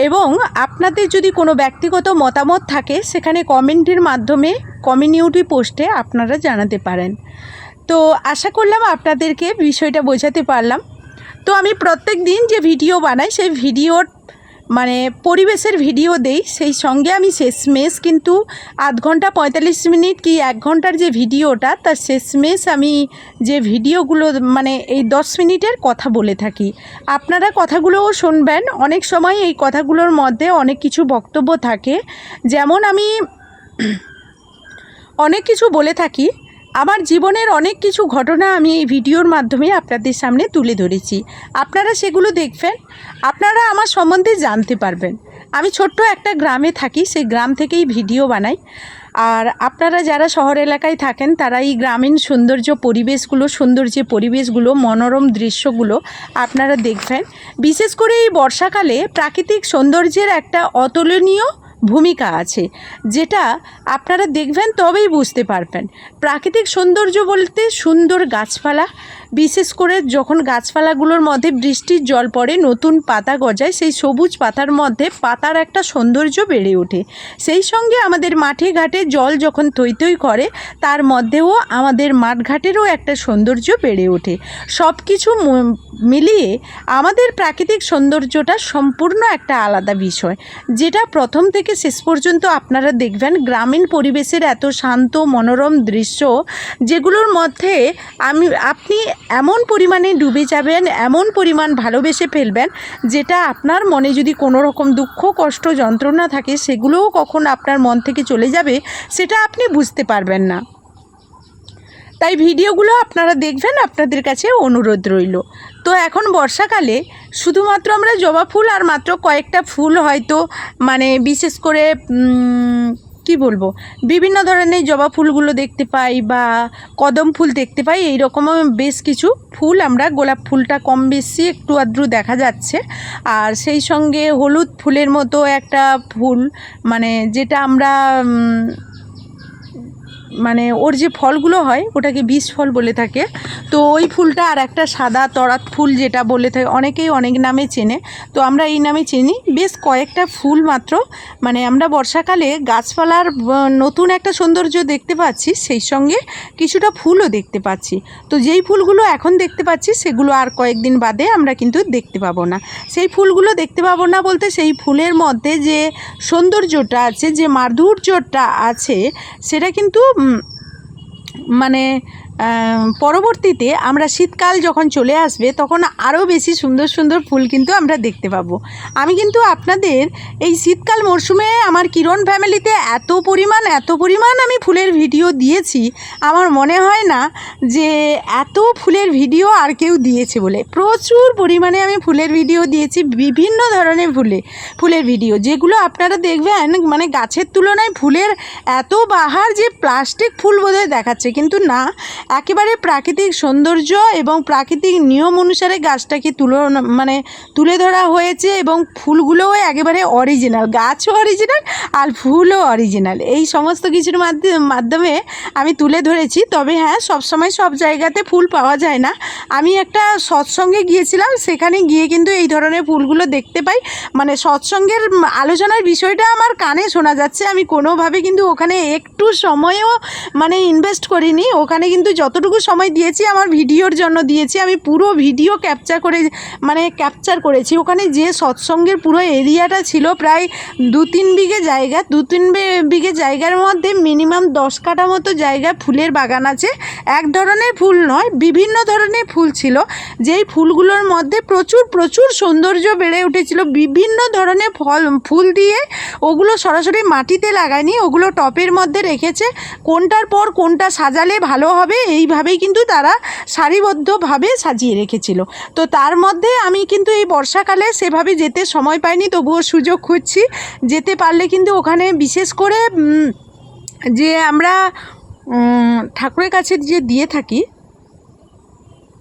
এবং আপনাদের যদি কোনো ব্যক্তিগত মতামত থাকে সেখানে কমেন্টের মাধ্যমে কমিউনিটি পোস্টে আপনারা জানাতে পারেন। তো আশা করলাম আপনাদেরকে বিষয়টা বোঝাতে পারলাম। তো আমি প্রত্যেক দিন যে ভিডিও বানাই সেই ভিডিওর পরিবেশের ভিডিও দেই, সেই সঙ্গে আমি শেষমেশ কিন্তু আধ ঘন্টা 45 মিনিট কি 1 ঘন্টার যে ভিডিওটা তার শেষমেশ আমি যে ভিডিওগুলো এই 10 মিনিটের কথা বলে থাকি। আপনারা কথাগুলোও শুনবেন। অনেক সময় এই কথাগুলোর মধ্যে অনেক কিছু বক্তব্য থাকে, যেমন আমি অনেক কিছু বলে থাকি। আমার জীবনের অনেক কিছু ঘটনা আমি এই ভিডিওর মাধ্যমে আপনাদের সামনে তুলে ধরেছি। আপনারা সেগুলো দেখবেন, আপনারা আমার সম্বন্ধে জানতে পারবেন। আমি ছোট্ট একটা গ্রামে থাকি, সেই গ্রাম থেকেই ভিডিও বানাই। আর আপনারা যারা শহর এলাকায় থাকেন তারা এই গ্রামীণ সৌন্দর্য পরিবেশগুলো মনোরম দৃশ্যগুলো আপনারা দেখবেন। বিশেষ করে এই বর্ষাকালে প্রাকৃতিক সৌন্দর্যের একটা অতুলনীয় ভূমিকা আছে, যেটা আপনারা দেখবেন তবেই বুঝতে পারবেন। প্রাকৃতিক সৌন্দর্য বলতে সুন্দর গাছপালা, বিশেষ করে যখন গাছপালাগুলোর মধ্যে বৃষ্টির জল পড়ে নতুন পাতা গজায়, সেই সবুজ পাতার মধ্যে পাতার একটা সৌন্দর্য বেড়ে ওঠে। সেই সঙ্গে আমাদের মাঠে ঘাটে জল যখন থই থই করে তার মধ্যেও আমাদের মাঠঘাটেরও একটা সৌন্দর্য বেড়ে ওঠে। সব কিছু মিলিয়ে আমাদের প্রাকৃতিক সৌন্দর্যটা সম্পূর্ণ একটা আলাদা বিষয়, যেটা প্রথম থেকে শেষ পর্যন্ত আপনারা দেখবেন। গ্রামীণ পরিবেশের এত শান্ত মনোরম দৃশ্য, যেগুলোর মধ্যে আপনি এমন পরিমাণে ডুবে যাবেন, এমন পরিমাণ ভালোবেসে ফেলবেন, যেটা আপনার মনে যদি কোনো রকম দুঃখ কষ্ট যন্ত্রণা থাকে সেগুলোও কখন আপনার মন থেকে চলে যাবে সেটা আপনি বুঝতে পারবেন না। তাই ভিডিওগুলো আপনারা দেখবেন, আপনাদের কাছে অনুরোধ রইল। তো এখন বর্ষাকালে শুধুমাত্র আমরা জবা ফুল আর মাত্র কয়েকটা ফুল হয়তো বিশেষ করে বিভিন্ন ধরনের জবা ফুলগুলো দেখতে পাই বা কদম ফুল দেখতে পাই। এই রকম বেশ কিছু ফুল আমরা, গোলাপ ফুলটা কম বেশি একটু আধটু দেখা যাচ্ছে, আর সেই সঙ্গে হলুদ ফুলের মতো একটা ফুল যেটা আমরা ওর যে ফলগুলো হয় ওটাকে বিষ ফল বলে থাকে। তো ওই ফুলটা, আর একটা সাদা তরাত ফুল যেটা বলে থাকে, অনেকেই অনেক নামে চেনে, তো আমরা এই নামে চিনি। বেশ কয়েকটা ফুল মাত্র আমরা বর্ষাকালে গাছপালার নতুন একটা সৌন্দর্য দেখতে পাচ্ছি, সেই সঙ্গে কিছুটা ফুলও দেখতে পাচ্ছি। তো যেই ফুলগুলো এখন দেখতে পাচ্ছি সেগুলো আর কয়েকদিন বাদে আমরা কিন্তু দেখতে পাবো না। সেই ফুলগুলো দেখতে পাবো না বলতে, সেই ফুলের মধ্যে যে সৌন্দর্যটা আছে, যে মাধুর্যটা আছে, সেটা কিন্তু পরবর্তীতে আমরা শীতকাল যখন চলে আসবে তখন আরও বেশি সুন্দর সুন্দর ফুল কিন্তু আমরা দেখতে পাবো। আমি কিন্তু আপনাদের এই শীতকাল মরশুমে আমার কিরণ ফ্যামিলিতে এত পরিমাণ আমি ফুলের ভিডিও দিয়েছি, আমার মনে হয় না যে এত ফুলের ভিডিও আর কেউ দিয়েছে বলে। প্রচুর পরিমাণে আমি ফুলের ভিডিও দিয়েছি, বিভিন্ন ধরনের ফুলের ভিডিও, যেগুলো আপনারা দেখবেন মানে গাছের তুলনায় ফুলের এত বাহার যে প্লাস্টিক ফুল বোধহয় দেখাচ্ছে, কিন্তু না, একেবারে প্রাকৃতিক সৌন্দর্য এবং প্রাকৃতিক নিয়ম অনুসারে গাছটাকে তুলে ধরা হয়েছে এবং ফুলগুলোও একেবারে অরিজিনাল, গাছও অরিজিনাল আর ফুলও অরিজিনাল। এই সমস্ত কিছুর মাধ্যমে আমি তুলে ধরেছি। তবে হ্যাঁ, সবসময় সব জায়গাতে ফুল পাওয়া যায় না। আমি একটা সৎসঙ্গে গিয়েছিলাম, সেখানে গিয়ে কিন্তু এই ধরনের ফুলগুলো দেখতে পাই। মানে সৎসঙ্গের আলোচনার বিষয়টা আমার কানে শোনা যাচ্ছে, আমি কোনোভাবে কিন্তু ওখানে একটু সময়ও ইনভেস্ট করিনি। ওখানে কিন্তু যতটুকু সময় দিয়েছি আমার ভিডিওর জন্য দিয়েছি, আমি পুরো ভিডিও ক্যাপচার করেছি। ওখানে যে সৎসঙ্গের পুরো এরিয়াটা ছিল প্রায় 2-3 বিঘে জায়গা, 2-3 বিঘে জায়গার মধ্যে মিনিমাম 10 কাঠা মতো জায়গায় ফুলের বাগান আছে। এক ধরনের ফুল নয়, বিভিন্ন ধরনের ফুল ছিল, যেই ফুলগুলোর মধ্যে প্রচুর সৌন্দর্য বেড়ে উঠেছিল। বিভিন্ন ধরনের ফুল দিয়ে ওগুলো সরাসরি মাটিতে লাগায়নি, ওগুলো টপের মধ্যে রেখেছে। কোনটার পর কোনটা সাজালে ভালো হবে এইভাবেই কিন্তু তারা সারিবদ্ধভাবে সাজিয়ে রেখেছিল। তো তার মধ্যে আমি কিন্তু এই বর্ষাকালে সেভাবে যেতে সময় পাইনি, তবুও সুযোগ খুঁজছি। যেতে পারলে কিন্তু ওখানে বিশেষ করে যে আমরা ঠাকুরের কাছে যে দিয়ে থাকি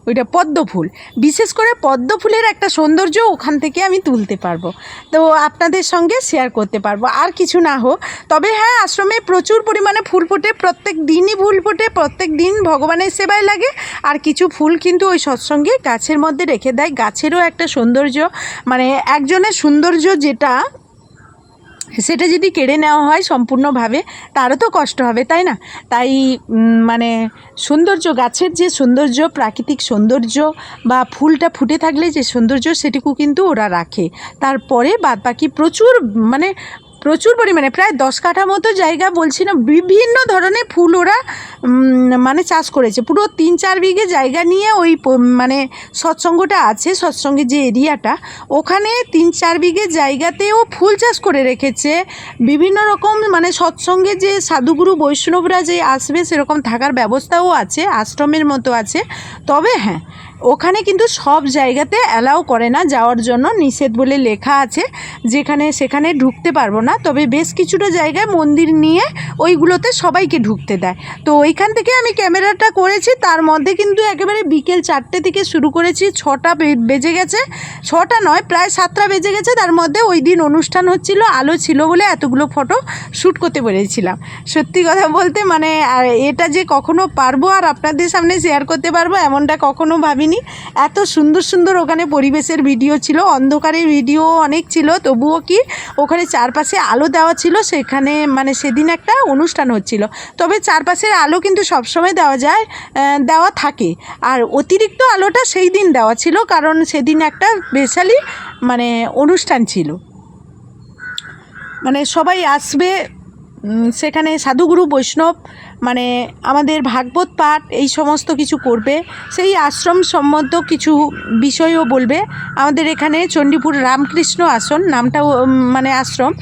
ওইটা পদ্ম ফুল, বিশেষ করে পদ্ম ফুলের একটা সৌন্দর্য ওখান থেকে আমি তুলতে পারবো, তো আপনাদের সঙ্গে শেয়ার করতে পারবো। আর কিছু না হোক, তবে হ্যাঁ, আশ্রমে প্রচুর পরিমাণে ফুল ফোটে, প্রত্যেক দিনই ফুল ফোটে, প্রত্যেক দিন ভগবানের সেবায় লাগে। আর কিছু ফুল কিন্তু ওই সৎসঙ্গে গাছের মধ্যে রেখে দেয়। গাছেরও একটা সৌন্দর্য, একজনের সৌন্দর্য সেটা যদি কেড়ে নেওয়া হয় সম্পূর্ণভাবে, তারও তো কষ্ট হবে, তাই না? তাই সৌন্দর্য, গাছের যে সৌন্দর্য, প্রাকৃতিক সৌন্দর্য বা ফুলটা ফুটে থাকলে যে সৌন্দর্য, সেটুকু কিন্তু ওরা রাখে। তারপরে বাদবাকি প্রচুর পরিমাণে প্রায় 10 কাঠা মতো জায়গা, বলছি না, বিভিন্ন ধরনের ফুল ওরা চাষ করেছে। পুরো 3-4 বিঘে জায়গা নিয়ে ওই সৎসঙ্গটা আছে, সৎসঙ্গের যে এরিয়াটা, ওখানে 3-4 বিঘে জায়গাতেও ফুল চাষ করে রেখেছে। বিভিন্ন রকম সৎসঙ্গে যে সাধুগুরু বৈষ্ণবরা যে আসবে সেরকম থাকার ব্যবস্থাও আছে, আশ্রমের মতো আছে। তবে হ্যাঁ, ওখানে কিন্তু সব জায়গাতে অ্যালাউ করে না যাওয়ার জন্য, নিষেধ বলে লেখা আছে, সেখানে ঢুকতে পারবো না। তবে বেশ কিছুটা জায়গায় মন্দির নিয়ে ওইগুলোতে সবাইকে ঢুকতে দেয়। তো ওইখান থেকে আমি ক্যামেরাটা করেছি, তার মধ্যে কিন্তু একেবারে বিকেল 4টে থেকে শুরু করেছি, 6টা বেজে গেছে, 6টা নয় প্রায় 7টা বেজে গেছে। তার মধ্যে ওই দিন অনুষ্ঠান হচ্ছিল, আলো ছিল বলে এতগুলো ফটো শ্যুট করতে পেরেছিলাম। সত্যি কথা বলতে আর এটা যে কখনো পারবো আর আপনাদের সামনে শেয়ার করতে পারবো এমনটা কখনো ভাবিনি। এত সুন্দর ওখানে পরিবেশের ভিডিও ছিল, অন্ধকারের ভিডিও অনেক ছিল, তবুও কি ওখানে চারপাশে আলো দেওয়া ছিল। সেখানে সেদিন একটা অনুষ্ঠান হচ্ছিল, তবে চারপাশের আলো কিন্তু সবসময় দেওয়া থাকে, আর অতিরিক্ত আলোটা সেই দিন দেওয়া ছিল, কারণ সেদিন একটা স্পেশালি অনুষ্ঠান ছিল, সবাই আসবে সেখানে, সাধুগুরু বৈষ্ণব আমাদের ভাগবত পাঠ এই সমস্ত কিছু করবে, সেই আশ্রম সম্বন্ধ কিছু বিষয়ও বলবে। আমাদের এখানে চণ্ডীপুর রামকৃষ্ণ আশ্রম নামটাও আশ্রম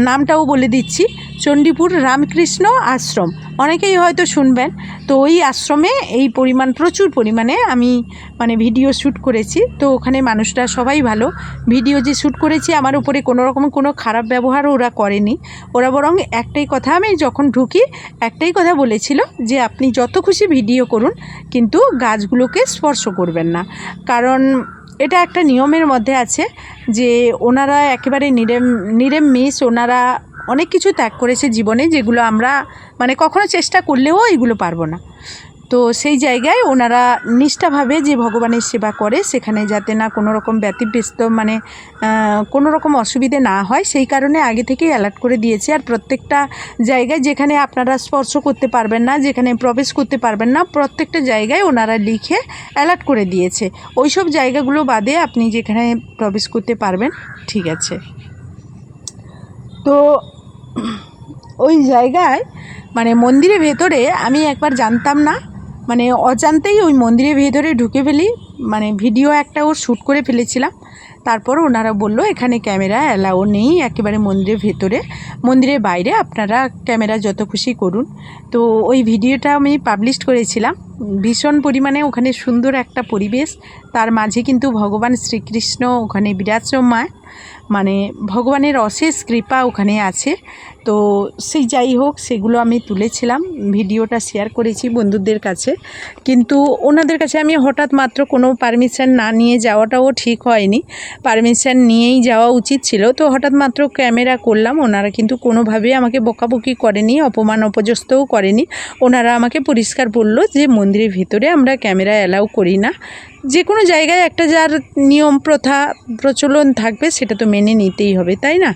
নামটাও বলে দিচ্ছি, চণ্ডীপুর রামকৃষ্ণ আশ্রম, অনেকেই হয়তো শুনবেন। তো ওই আশ্রমে এই প্রচুর পরিমাণে আমি ভিডিও শ্যুট করেছি। তো ওখানে মানুষরা সবাই ভালো, ভিডিও যে শ্যুট করেছি আমার উপরে কোনো খারাপ ব্যবহারও ওরা করেনি। ওরা বরং একটাই কথা, আমি যখন ঢুকি একটাই কথা বলেছিল যে আপনি যত খুশি ভিডিও করুন, কিন্তু গাছগুলোকে স্পর্শ করবেন না, কারণ এটা একটা নিয়মের মধ্যে আছে যে ওনারা একেবারে নিরামিষ, ওনারা অনেক কিছু ত্যাগ করেছে জীবনে, যেগুলো আমরা কখনো চেষ্টা করলেও এগুলো পারবো না। তো সেই জায়গায় ওনারা নিষ্ঠাভাবে যে ভগবানের সেবা করে, সেখানে যাতে না কোনো রকম ব্যতিব্যস্ত কোনো রকম অসুবিধে না হয়, সেই কারণে আগে থেকেই অ্যালার্ট করে দিয়েছে। আর প্রত্যেকটা জায়গায় যেখানে আপনারা স্পর্শ করতে পারবেন না, যেখানে প্রবেশ করতে পারবেন না, প্রত্যেকটা জায়গায় ওনারা লিখে অ্যালার্ট করে দিয়েছে। ওই সব জায়গাগুলো বাদে আপনি যেখানে প্রবেশ করতে পারবেন, ঠিক আছে। তো ওই জায়গায় মন্দিরের ভেতরে আমি একবার জানতাম না, মানে অজান্তেই ওই মন্দিরের ভেতরে ঢুকে ফেলি, মানে ভিডিও একটা ওর শ্যুট করে ফেলেছিলাম। তারপর ওনারা বলল এখানে ক্যামেরা অ্যালাউ নেই, একেবারে মন্দিরের ভেতরে, মন্দিরের বাইরে আপনারা ক্যামেরা যত খুশি করুন। তো ওই ভিডিওটা আমি পাবলিশ করেছিলাম। ভীষণ পরিমাণে ওখানে সুন্দর একটা পরিবেশ, তার মাঝে কিন্তু ভগবান শ্রীকৃষ্ণ ওখানে বিরাজমান, মানে ভগবানের অশেষ কৃপা ওখানে আছে। তো সেই যাই হোক, সেগুলো আমি তুলেছিলাম, ভিডিওটা শেয়ার করেছি বন্ধুদের কাছে। কিন্তু ওনাদের কাছে আমি হঠাৎ মাত্র কোনো পারমিশন না নিয়ে যাওয়াটাও ঠিক হয়নি, পারমিশন নিয়েই যাওয়া উচিত ছিল। তো হঠাৎ মাত্র ক্যামেরা করলাম, ওনারা কিন্তু কোনোভাবেই আমাকে বকাবকি করেনি, অপমান অপজস্তও করেনি। ওনারা আমাকে পরিষ্কার বলল যে মন্দিরের ভিতরে আমরা ক্যামেরা অ্যালাউ করি না। যে কোনো জায়গায় একটা যার নিয়ম প্রথা প্রচলন থাকবে সেটা তো মেনে নিতেই হবে, তাই না?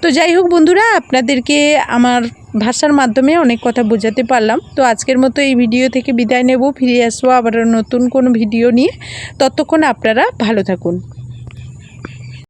তো যাই হোক বন্ধুরা, আপনাদেরকে আমার ভাষার মাধ্যমে অনেক কথা বোঝাতে পারলাম। তো আজকের মতো এই ভিডিও থেকে বিদায় নেব, ফিরে আসবো আবার নতুন কোনো ভিডিও নিয়ে। ততক্ষণ আপনারা ভালো থাকুন।